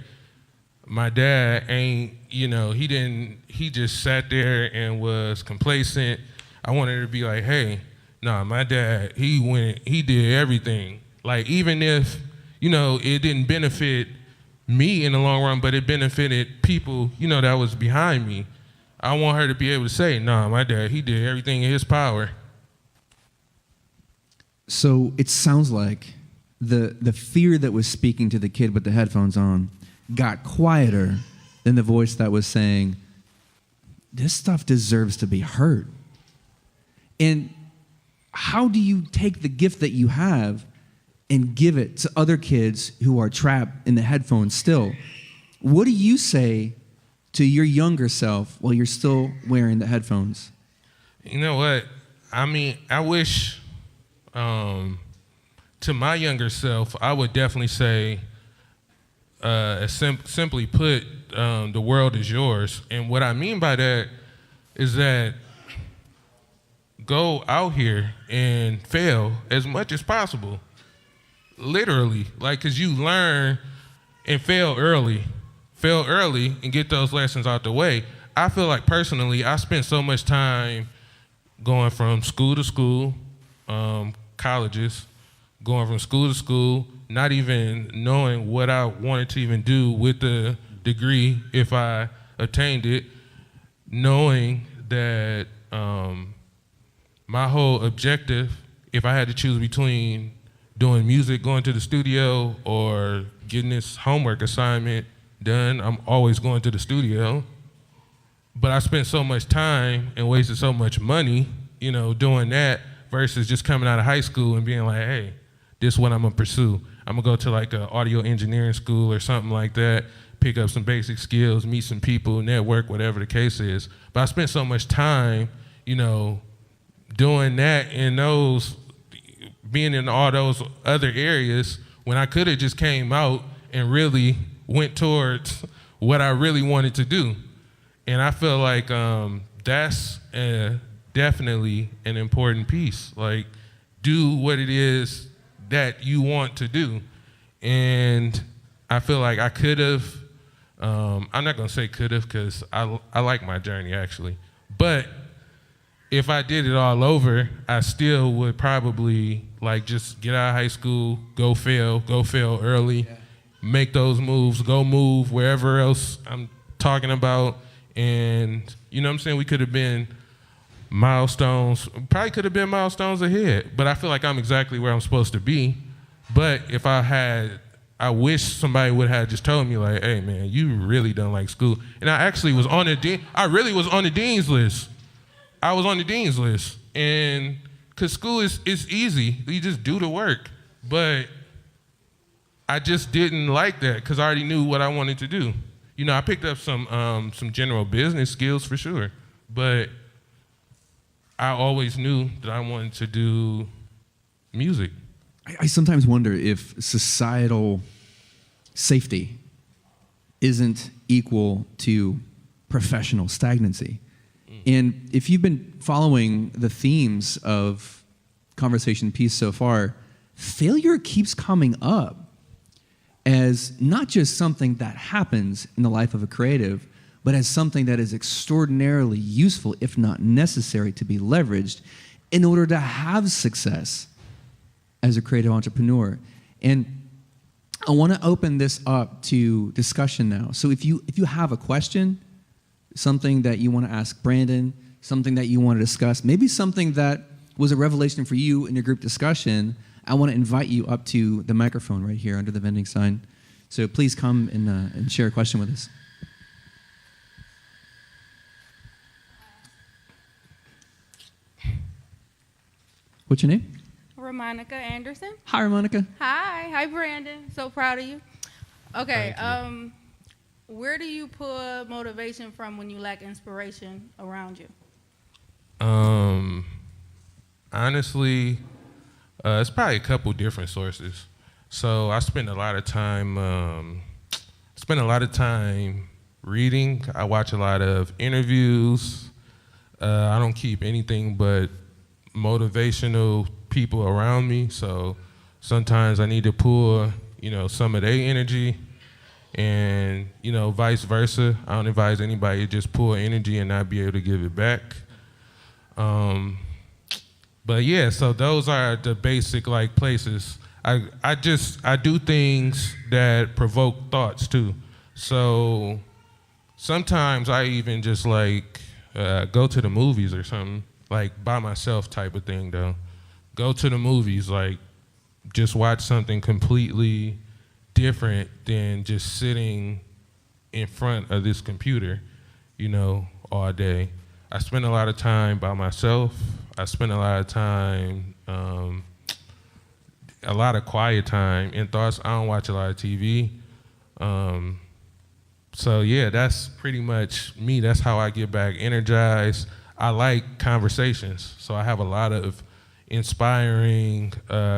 my dad ain't, he just sat there and was complacent. I want her to be like, hey, nah, my dad, he did everything. Like, even if, it didn't benefit me in the long run, but it benefited people, that was behind me. I want her to be able to say, nah, my dad, he did everything in his power. So it sounds like the fear that was speaking to the kid with the headphones on got quieter than the voice that was saying, this stuff deserves to be heard? And how do you take the gift that you have and give it to other kids who are trapped in the headphones still? What do you say to your younger self while you're still wearing the headphones? You know what? I mean, I wish to my younger self, I would definitely say, simply put, the world is yours. And what I mean by that is that go out here and fail as much as possible. Literally, like, because you learn and fail early and get those lessons out the way. I feel like personally, I spent so much time going from school to school, colleges, going from school to school, not even knowing what I wanted to even do with the degree if I attained it, knowing that my whole objective, if I had to choose between doing music, going to the studio, or getting this homework assignment done, I'm always going to the studio. But I spent so much time and wasted so much money, doing that versus just coming out of high school and being like, hey, this is what I'm gonna pursue. I'm gonna go to like an audio engineering school or something like that, pick up some basic skills, meet some people, network, whatever the case is. But I spent so much time, doing that and being in all those other areas when I could have just came out and really went towards what I really wanted to do. And I feel like that's definitely an important piece. Like, do what it is that you want to do. And I feel like I could have, I'm not gonna say could have, because I like my journey actually. But if I did it all over, I still would probably like just get out of high school, go fail early, make those moves, go move wherever else I'm talking about. And you know what I'm saying? We could have been milestones, probably could have been milestones ahead, but I feel like I'm exactly where I'm supposed to be. But if I wish somebody would have just told me like, hey man, you really don't like school. And I actually was on I really was on the dean's list. I was on the dean's list. And cause school is easy, you just do the work. But I just didn't like that because I already knew what I wanted to do. I picked up some general business skills for sure, but I always knew that I wanted to do music. I sometimes wonder if societal safety isn't equal to professional stagnancy. And if you've been following the themes of Conversation Piece so far, failure keeps coming up as not just something that happens in the life of a creative, but as something that is extraordinarily useful, if not necessary, to be leveraged in order to have success as a creative entrepreneur. And I want to open this up to discussion now. So if you have a question, something that you want to ask Brandon, something that you want to discuss, maybe something that was a revelation for you in your group discussion, I want to invite you up to the microphone right here under the vending sign. So please come and share a question with us. What's your name? Romanica Anderson. Hi, Monica. Hi, Brandon. So proud of you. Okay, where do you pull motivation from when you lack inspiration around you? Honestly, it's probably a couple different sources. So I spend a lot of time reading. I watch a lot of interviews. I don't keep anything but motivational people around me. So sometimes I need to pull, some of their energy, and vice versa. I don't advise anybody to just pull energy and not be able to give it back. But yeah, so those are the basic places. I do things that provoke thoughts too. So sometimes I even just go to the movies or something, by myself type of thing though. Go to the movies, just watch something completely different than just sitting in front of this computer, all day. I spend a lot of time by myself. I spend a lot of time, a lot of quiet time in thoughts. I don't watch a lot of TV. So yeah, that's pretty much me. That's how I get back energized. I like conversations, so I have a lot of inspiring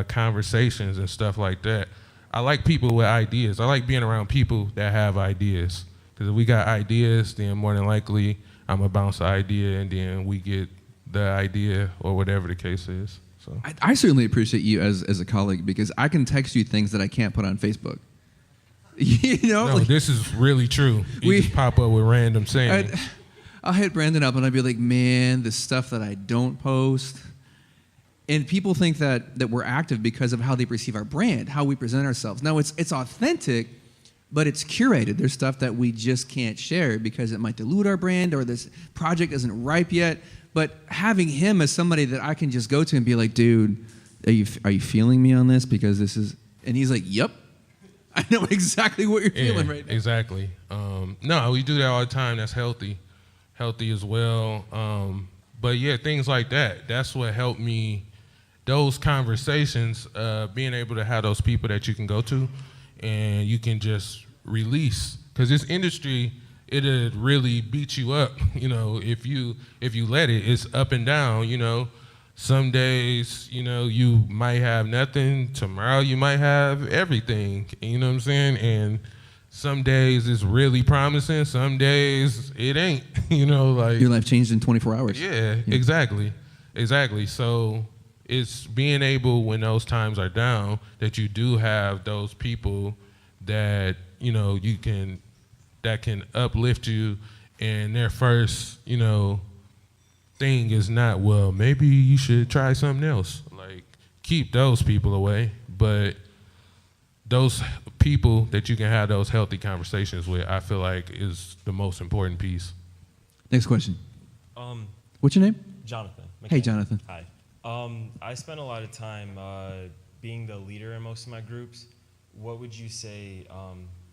conversations and stuff like that. I like people with ideas. I like being around people that have ideas, because if we got ideas, then more than likely I'm gonna bounce an idea, and then we get the idea or whatever the case is. So I certainly appreciate you as a colleague, because I can text you things that I can't put on Facebook. No, this is really true. You just pop up with random sayings. I'll hit Brandon up and I'd be like, man, the stuff that I don't post. And people think that we're active because of how they perceive our brand, how we present ourselves. Now, it's authentic, but it's curated. There's stuff that we just can't share because it might dilute our brand, or this project isn't ripe yet. But having him as somebody that I can just go to and be like, dude, are you feeling me on this? Because this is, and he's like, yep. I know exactly what you're feeling right now. Exactly. No, we do that all the time. That's healthy as well. But yeah, things like that. That's what helped me. Those conversations, being able to have those people that you can go to, and you can just release. Because this industry, it'll really beat you up. If you let it, it's up and down. Some days, you might have nothing. Tomorrow you might have everything. You know what I'm saying? And some days it's really promising. Some days it ain't. Your life changed in 24 hours. Yeah. Exactly. So it's being able, when those times are down, that you do have those people that that can uplift you, and their first thing is not, well, maybe you should try something else. Like, keep those people away, but those people that you can have those healthy conversations with, I feel like is the most important piece. Next question. What's your name? Jonathan. Hey, Jonathan. Hi. I spend a lot of time being the leader in most of my groups. What would you say,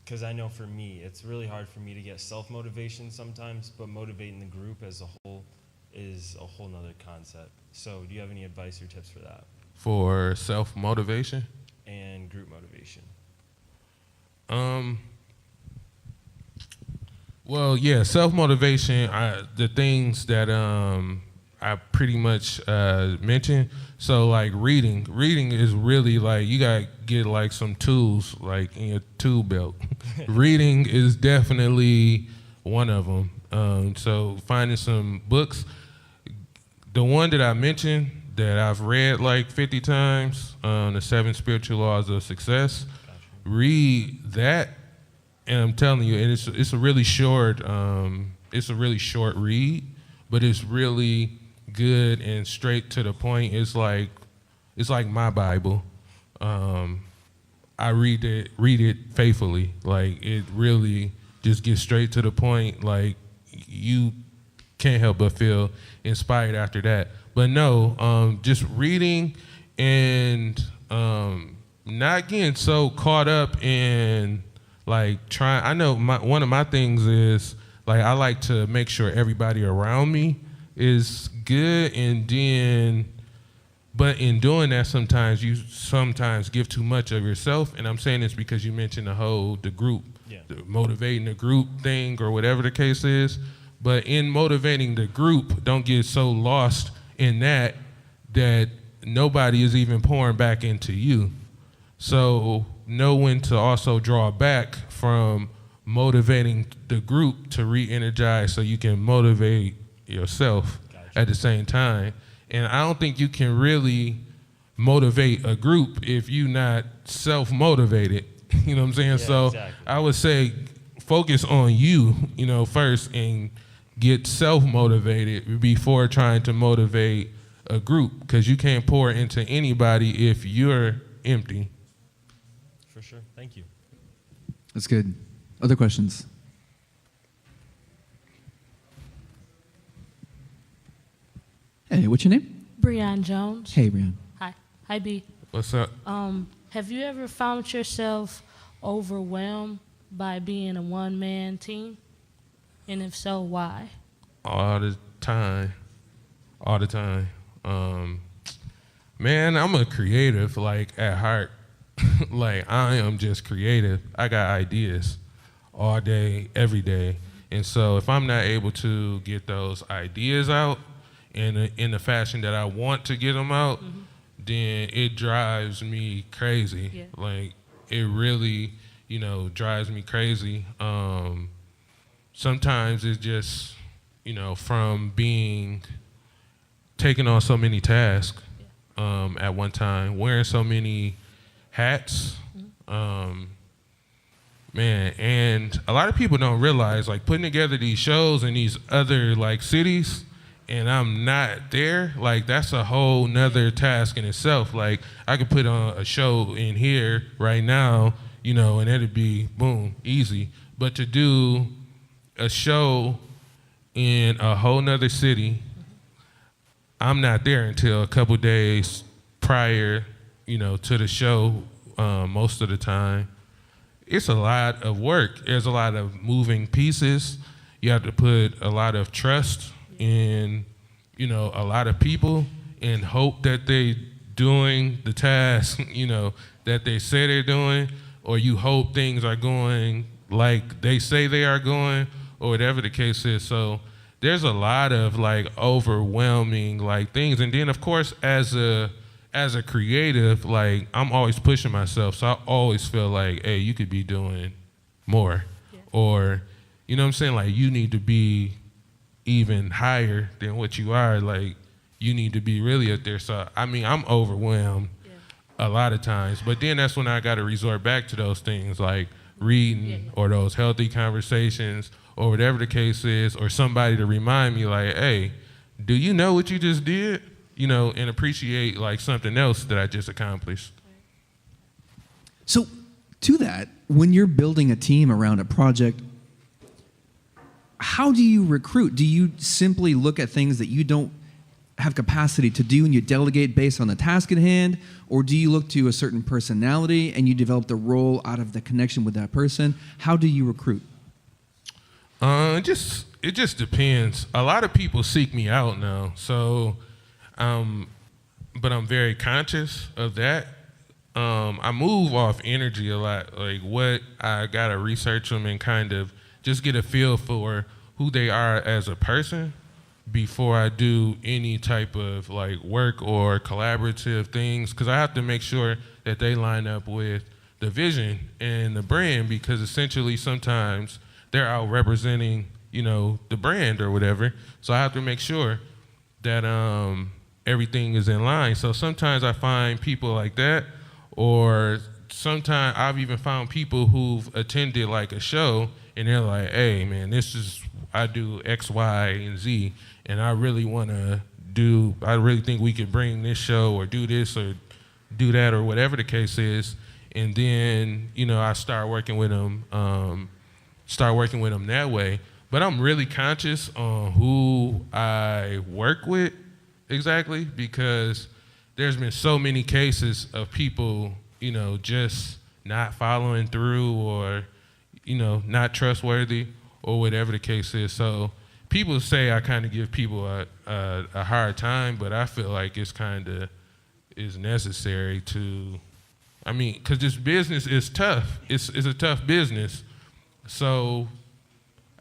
because I know for me, it's really hard for me to get self-motivation sometimes, but motivating the group as a whole is a whole nother concept. So do you have any advice or tips for that? For self-motivation? And group motivation. Well, yeah, self-motivation, the things that I pretty much mentioned. So like reading is really like, you gotta get like some tools like in your tool belt. Reading is definitely one of them. So finding some books. The one that I mentioned that I've read like 50 times, The 7 Spiritual Laws of Success. Read that, and I'm telling you, and it's a really short read, but it's really good and straight to the point. It's like my Bible. I read it faithfully. Like, it really just gets straight to the point. Like, you can't help but feel inspired after that. But no, just reading and not getting so caught up in like trying. I know one of my things is like, I like to make sure everybody around me is good, and then, but in doing that, sometimes you give too much of yourself. And I'm saying this because you mentioned the group, the motivating the group thing or whatever the case is. But in motivating the group, don't get so lost in that nobody is even pouring back into you. So know when to also draw back from motivating the group to re-energize, so you can motivate yourself at the same time. And I don't think you can really motivate a group if you're not self-motivated. You know what I'm saying? So exactly. I would say focus on you, first, and get self-motivated before trying to motivate a group, because you can't pour into anybody if you're empty. For sure. Thank you. That's good. Other questions? Hey, what's your name? Breon Jones. Hey, Breon. Hi, B. What's up? Have you ever found yourself overwhelmed by being a one-man team? And if so, why? All the time. Man, I'm a creative, like, at heart. Like, I am just creative. I got ideas all day, every day. And so if I'm not able to get those ideas out in the fashion that I want to get them out, then it drives me crazy. Yeah. Like, it really, drives me crazy. Sometimes it's just, from being taking on so many tasks at one time, wearing so many hats, man, and a lot of people don't realize, like, putting together these shows in these other, like, cities, and I'm not there, like, that's a whole nother task in itself. Like, I could put on a show in here right now, and it'd be, boom, easy. But to do a show in a whole nother city, I'm not there until a couple days prior, to the show, most of the time. It's a lot of work. There's a lot of moving pieces. You have to put a lot of trust in, a lot of people and hope that they doing the task, that they say they're doing, or you hope things are going like they say they are going, or whatever the case is. So there's a lot of, like, overwhelming, like, things. And then, of course, as a creative, like, I'm always pushing myself. So I always feel like, hey, you could be doing more. Yeah. Or, you know what I'm saying? Like, you need to be even higher than what you are. Like, you need to be really up there. So, I mean, I'm overwhelmed a lot of times. But then that's when I got to resort back to those things, like reading or those healthy conversations or whatever the case is, or somebody to remind me, like, hey, do you know what you just did? And appreciate, like, something else that I just accomplished. So, to that, when you're building a team around a project, how do you recruit? Do you simply look at things that you don't have capacity to do and you delegate based on the task at hand? Or do you look to a certain personality and you develop the role out of the connection with that person? How do you recruit? It just depends. A lot of people seek me out now, so but I'm very conscious of that. I move off energy a lot. Like, what I gotta research them and kind of just get a feel for who they are as a person before I do any type of, like, work or collaborative things, because I have to make sure that they line up with the vision and the brand, because essentially sometimes they're out representing, the brand or whatever. So I have to make sure that everything is in line. So sometimes I find people like that, or sometimes I've even found people who've attended, like, a show and they're like, hey, man, I do X, Y, and Z, and I really think we could bring this show or do this or do that or whatever the case is. And then, I start working with them that way. But I'm really conscious on who I work with exactly, because there's been so many cases of people, just not following through or, not trustworthy or whatever the case is. So people say I kind of give people a hard time, but I feel like it's kind of is necessary to, because this business is tough. It's a tough business. So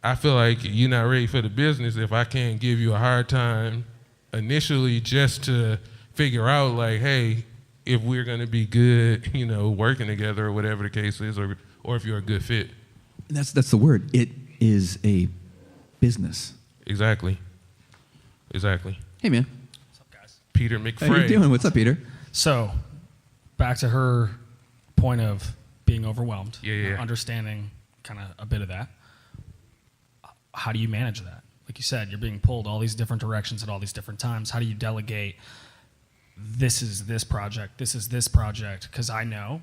I feel like you're not ready for the business if I can't give you a hard time initially, just to figure out, like, hey, if we're going to be good, working together or whatever the case is, or if you're a good fit. That's the word. It is a business. Exactly. Hey, man. What's up, guys? Peter McFray. How you doing? What's up, Peter? So, back to her point of being overwhelmed. Yeah. Understanding kind of a bit of that. How do you manage that? Like you said, you're being pulled all these different directions at all these different times. How do you delegate? This is this project. This is this project. Because I know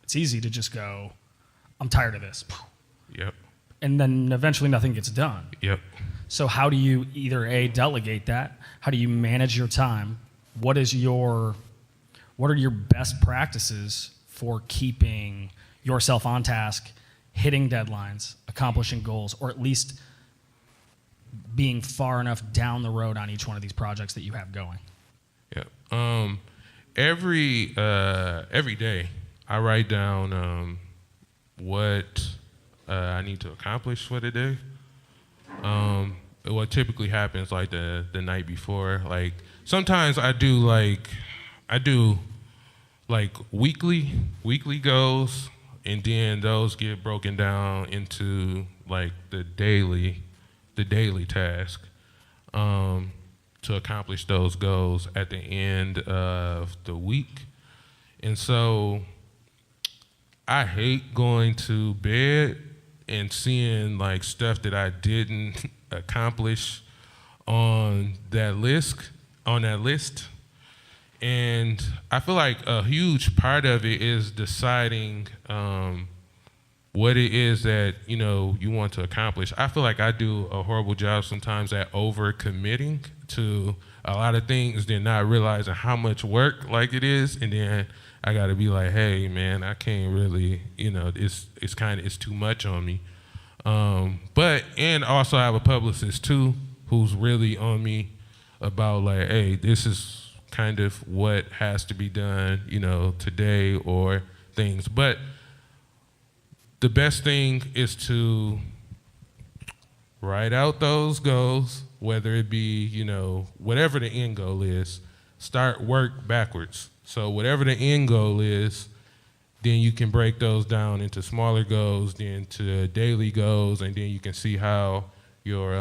it's easy to just go, I'm tired of this. Yep. And then eventually nothing gets done. Yep. So how do you either A, delegate that? How do you manage your time? What are your best practices for keeping yourself on task, hitting deadlines, accomplishing goals, or at least being far enough down the road on each one of these projects that you have going? Yeah. Every day I write down what I need to accomplish for the day. What typically happens like the night before, like sometimes I do weekly goals, and then those get broken down into like the daily task to accomplish those goals at the end of the week. And so I hate going to bed and seeing like stuff that I didn't accomplish on that list. And I feel like a huge part of it is deciding what it is that you want to accomplish. I feel like I do a horrible job sometimes at over-committing to a lot of things, then not realizing how much work like it is, and then I got to be like, hey man, I can't really, it's too much on me. And also I have a publicist too, who's really on me about like, hey, this is kind of what has to be done, today or things. But the best thing is to write out those goals, whether it be, whatever the end goal is, start work backwards. So whatever the end goal is, then you can break those down into smaller goals, then to daily goals, and then you can see how your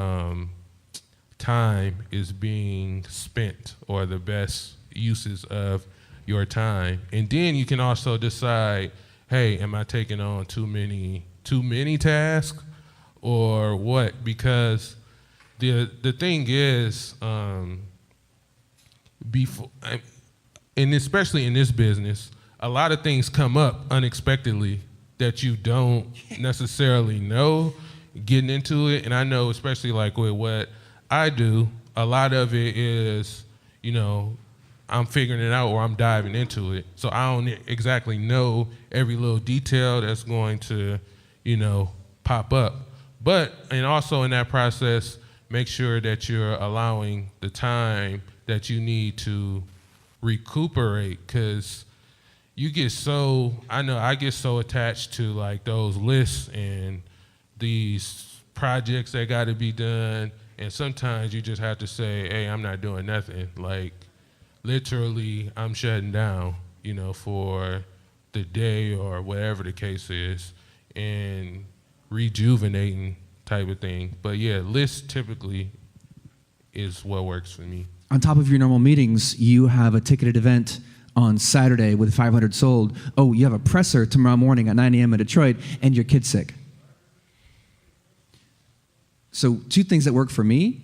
time is being spent, or the best uses of your time. And then you can also decide, hey, am I taking on too many tasks or what? Because the thing is, and especially in this business, a lot of things come up unexpectedly that you don't necessarily know getting into it. And I know, especially like with what I do, a lot of it is, I'm figuring it out or I'm diving into it. So I don't exactly know every little detail that's going to, pop up. And also in that process, make sure that you're allowing the time that you need to recuperate, because I get so attached to like those lists and these projects that got to be done, and sometimes you just have to say, hey, I'm not doing nothing. Like literally I'm shutting down, for the day or whatever the case is, and rejuvenating type of thing. But yeah, lists typically is what works for me. On top of your normal meetings, you have a ticketed event on Saturday with 500 sold. Oh, you have a presser tomorrow morning at 9 a.m. in Detroit, and your kid's sick. So 2 things that work for me: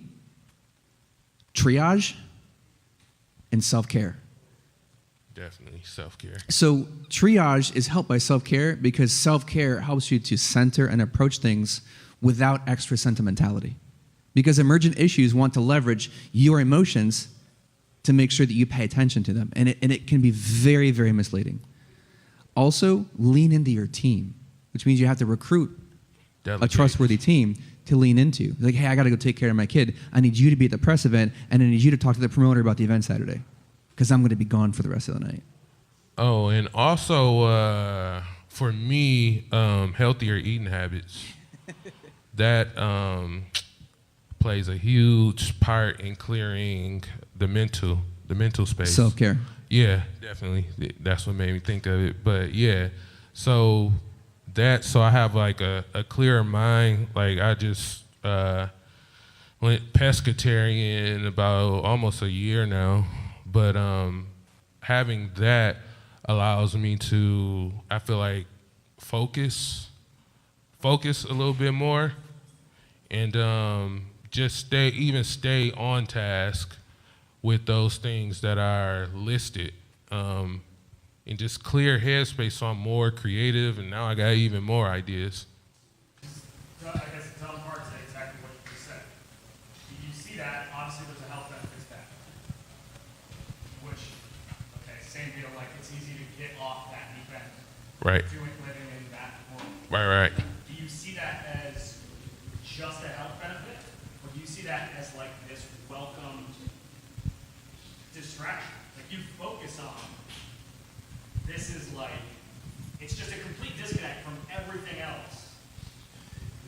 triage and self-care. Definitely self-care. So triage is helped by self-care, because self-care helps you to center and approach things without extra sentimentality. Because emergent issues want to leverage your emotions to make sure that you pay attention to them. And it can be very, very misleading. Also, lean into your team, which means you have to recruit a trustworthy team to lean into. Like, hey, I got to go take care of my kid. I need you to be at the press event, and I need you to talk to the promoter about the event Saturday, because I'm going to be gone for the rest of the night. Oh, and also for me, healthier eating habits. That plays a huge part in clearing the mental space. Self-care. Yeah, definitely. That's what made me think of it. But yeah, so I have like a clearer mind. Like I just went pescatarian about almost a year now. But having that allows me to, I feel like, focus a little bit more, and just stay on task with those things that are listed, and just clear headspace, so I'm more creative, and now I got even more ideas. I guess the telling part is exactly what you just said. You see that, obviously there's a health benefits back, which, okay, same deal, like it's easy to get off that deep end. Right. Doing living in that world. Right. distraction. Like you focus on, this is like, it's just a complete disconnect from everything else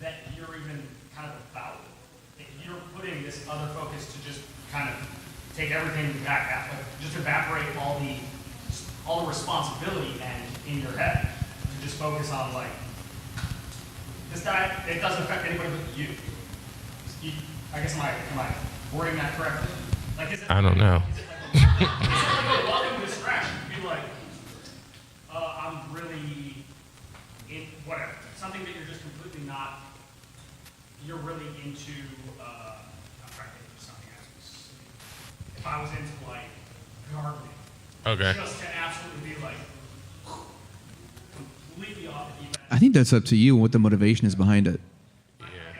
that you're even kind of about. Like you're putting this other focus to just kind of take everything back out, like just evaporate all the responsibility and in your head to just focus on like, this guy, it doesn't affect anybody but you. I guess am I wording that correctly? Like, is it, I don't know. Is it like a welcome distraction? Be like, I'm really in whatever, something that you're just completely not. You're really into. I'm trying to think of something else. If I was into like gardening, Okay. just to absolutely be like completely off the deep end. I think that's up to you and what the motivation is behind it.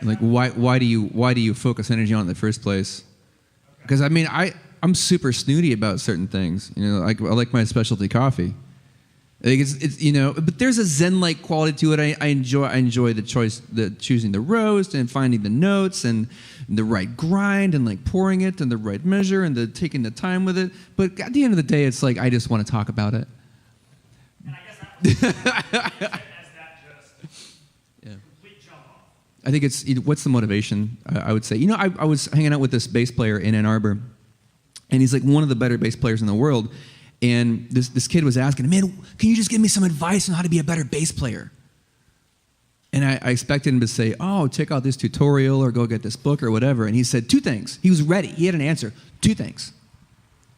Like why do you focus energy on it in the first place? Because I mean I'm super snooty about certain things. You know, I like my specialty coffee. Like it's you know, but there's a zen-like quality to it. I enjoy the choice, choosing the roast and finding the notes and the right grind and like pouring it and the right measure and taking the time with it. But at the end of the day, it's like I just want to talk about it. And I guess that was as that just complete jump off. I think it's what's the motivation? I would say, you know, I was hanging out with this bass player in Ann Arbor, and he's like one of the better bass players in the world. And this kid was asking, man, can you just give me some advice on how to be a better bass player? And I expected him to say, oh, check out this tutorial or go get this book or whatever. And he said 2 things. He was ready. He had an answer. 2 things.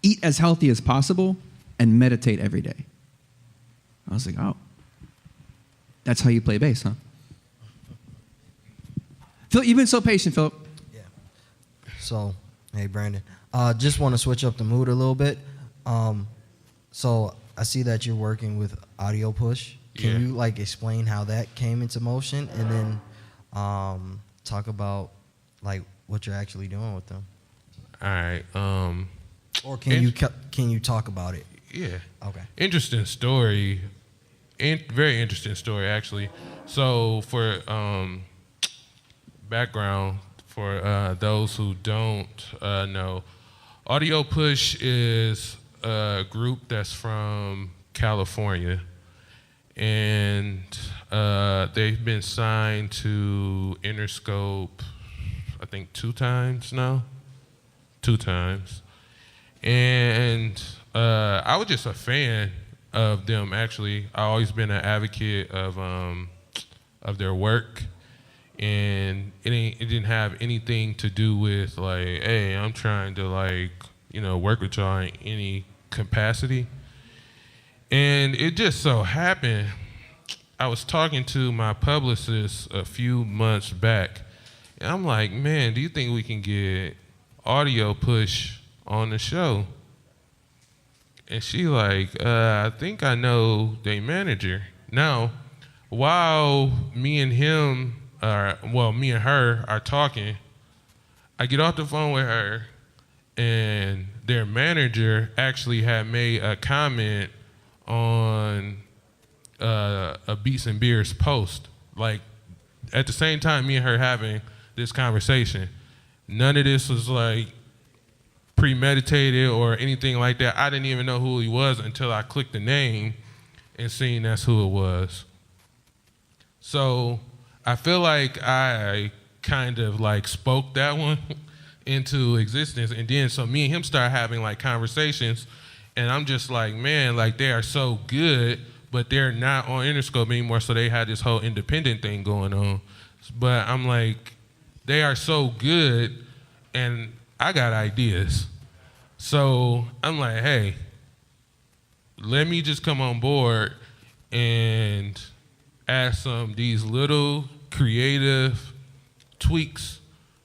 Eat as healthy as possible and meditate every day. I was like, oh, that's how you play bass, huh? Phil, you've been so patient, Philip. Yeah. So, hey, Brandon. Just want to switch up the mood a little bit. So I see that you're working with Audio Push. Can you like explain how that came into motion, and then talk about like what you're actually doing with them? All right. Or can you talk about it? Yeah. Okay. Interesting story. Very interesting story, actually. So for background, for those who don't know, Audio Push is a group that's from California, and they've been signed to Interscope, I think 2 times now. 2 times. And I was just a fan of them, actually. I've always been an advocate of their work, and it didn't have anything to do with like, hey, I'm trying to like, you know, work with y'all in any capacity. And it just so happened, I was talking to my publicist a few months back, and I'm like, man, do you think we can get Audio Push on the show? And she like, I think I know their manager. Now, while me and her are talking, I get off the phone with her, and their manager actually had made a comment on a Beats and Beers post. Like, at the same time me and her having this conversation, none of this was like premeditated or anything like that. I didn't even know who he was until I clicked the name and seen that's who it was. So I feel like I kind of like spoke that one into existence, and then so me and him start having like conversations, and I'm just like, man, like they are so good, but they're not on Interscope anymore, so they had this whole independent thing going on. But I'm like, they are so good, and I got ideas. So I'm like, hey, let me just come on board and add these little creative tweaks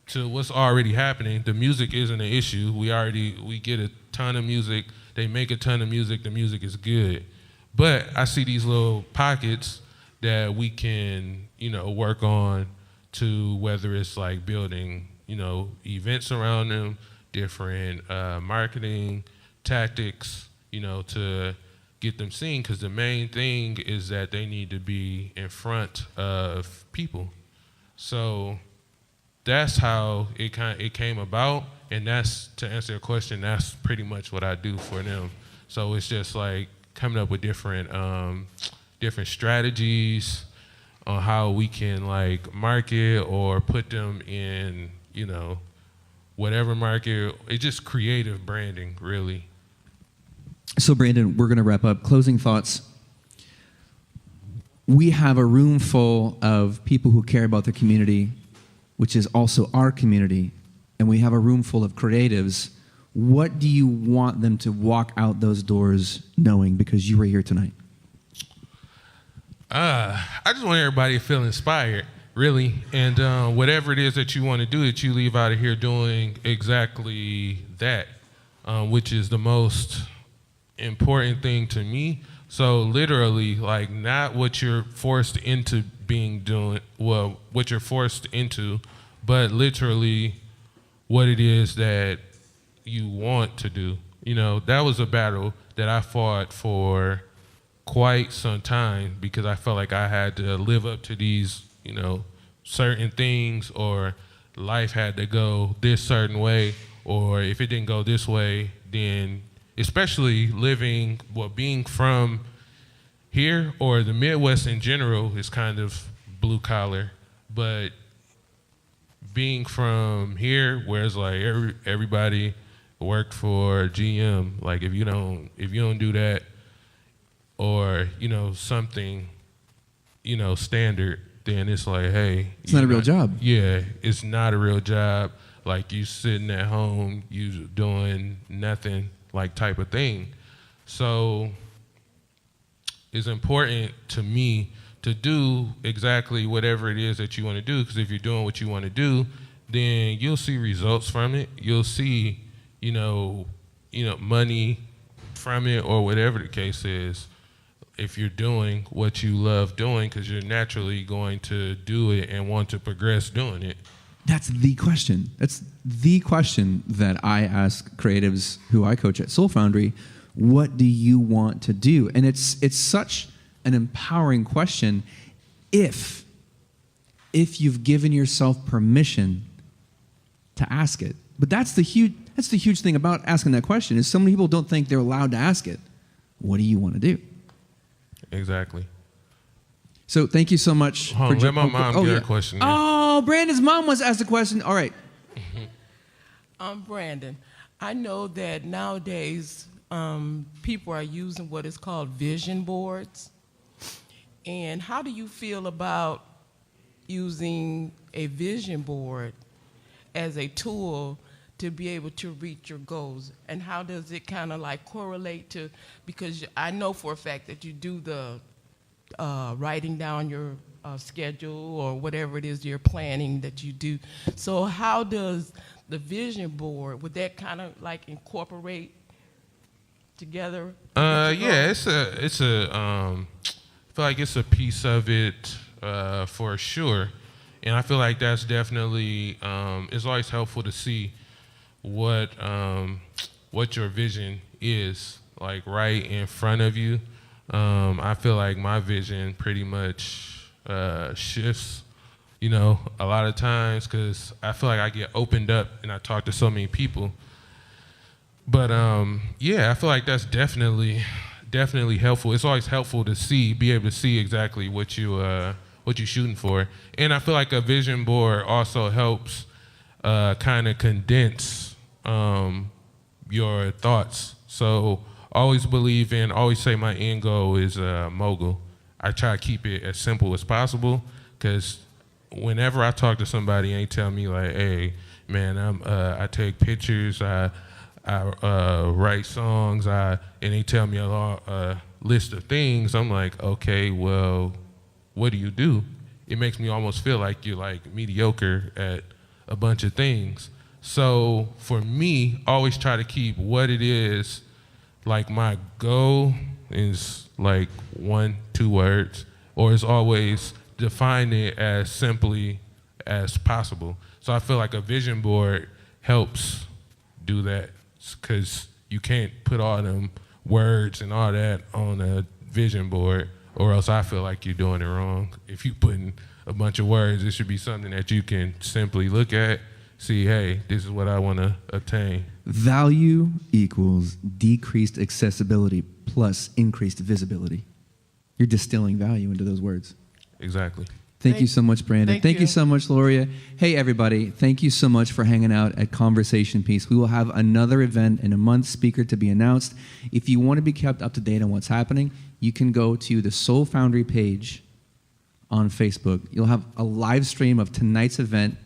to what's already happening. The music isn't an issue. We get a ton of music. They make a ton of music. The music is good. But I see these little pockets that we can, you know, work on, to whether it's like building, you know, events around them, different marketing tactics, you know, to get them seen. Because the main thing is that they need to be in front of people. So that's how it came about, And that's, to answer your question, that's pretty much what I do for them. So it's just like coming up with different strategies on how we can like market or put them in, you know, whatever market. It's just creative branding, really. So Brandon, we're going to wrap up. Closing thoughts. We have a room full of people who care about the community, which is also our community, and we have a room full of creatives. What do you want them to walk out those doors knowing, because you were here tonight? I just want everybody to feel inspired, really, and whatever it is that you want to do, that you leave out of here doing exactly that, which is the most important thing to me. So literally, like, not what you're forced into what you're forced into, but literally what it is that you want to do. You know, that was a battle that I fought for quite some time, because I felt like I had to live up to these, you know, certain things, or life had to go this certain way, or if it didn't go this way, then, especially being from here, or the Midwest in general, is kind of blue collar, but being from here, where it's like everybody worked for GM, like if you don't do that, or, you know, something, you know, standard, then it's like, hey, it's not a real job. Yeah, it's not a real job. Like, you sitting at home, you doing nothing, like, type of thing. So it's important to me to do exactly whatever it is that you want to do, because if you're doing what you want to do, then you'll see results from it. You'll see, you know, money from it, or whatever the case is, if you're doing what you love doing, because you're naturally going to do it and want to progress doing it. That's the question. That's the question that I ask creatives who I coach at Soul Foundry. What do you want to do? And it's such an empowering question if you've given yourself permission to ask it. But that's the huge thing about asking that question, is so many people don't think they're allowed to ask it. What do you want to do? Exactly. So thank you so much. Let my mom get a question. Oh, Brandon's mom wants to ask a question. All right. Brandon, I know that nowadays people are using what is called vision boards. And how do you feel about using a vision board as a tool to be able to reach your goals? And how does it kind of like correlate to, because I know for a fact that you do the writing down your schedule or whatever it is you're planning that you do. So how does the vision board, would that kind of like incorporate together? Yeah, it's a I feel like it's a piece of it for sure. And I feel like that's definitely, it's always helpful to see what your vision is, like, right in front of you. I feel like my vision pretty much shifts, you know, a lot of times, because I feel like I get opened up and I talk to so many people. But yeah, I feel like that's definitely helpful. It's always helpful to be able to see exactly what you're shooting for. And I feel like a vision board also helps kind of condense your thoughts. So always say my end goal is mogul. I try to keep it as simple as possible, because whenever I talk to somebody and they tell me like, hey, man, I take pictures, I write songs, and they tell me a list of things, I'm like, okay, well, what do you do? It makes me almost feel like you're like mediocre at a bunch of things. So for me, always try to keep what it is, like my goal is like 1-2 words, or it's always define it as simply as possible. So I feel like a vision board helps do that, because you can't put all them words and all that on a vision board, or else I feel like you're doing it wrong. If you putting a bunch of words, it should be something that you can simply look at, see, hey, this is what I want to attain. Value equals decreased accessibility plus increased visibility. You're distilling value into those words. Exactly. Thank you so much, Brandon. Thank you so much, Loria. Hey, everybody. Thank you so much for hanging out at Conversation Piece. We will have another event in a month, speaker to be announced. If you want to be kept up to date on what's happening, you can go to the Soul Foundry page on Facebook. You'll have a live stream of tonight's event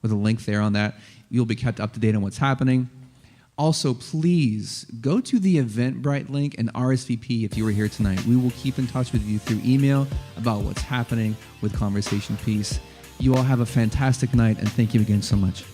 with a link there on that. You'll be kept up to date on what's happening. Also, please go to the Eventbrite link and RSVP if you were here tonight. We will keep in touch with you through email about what's happening with Conversation Piece. You all have a fantastic night, and thank you again so much.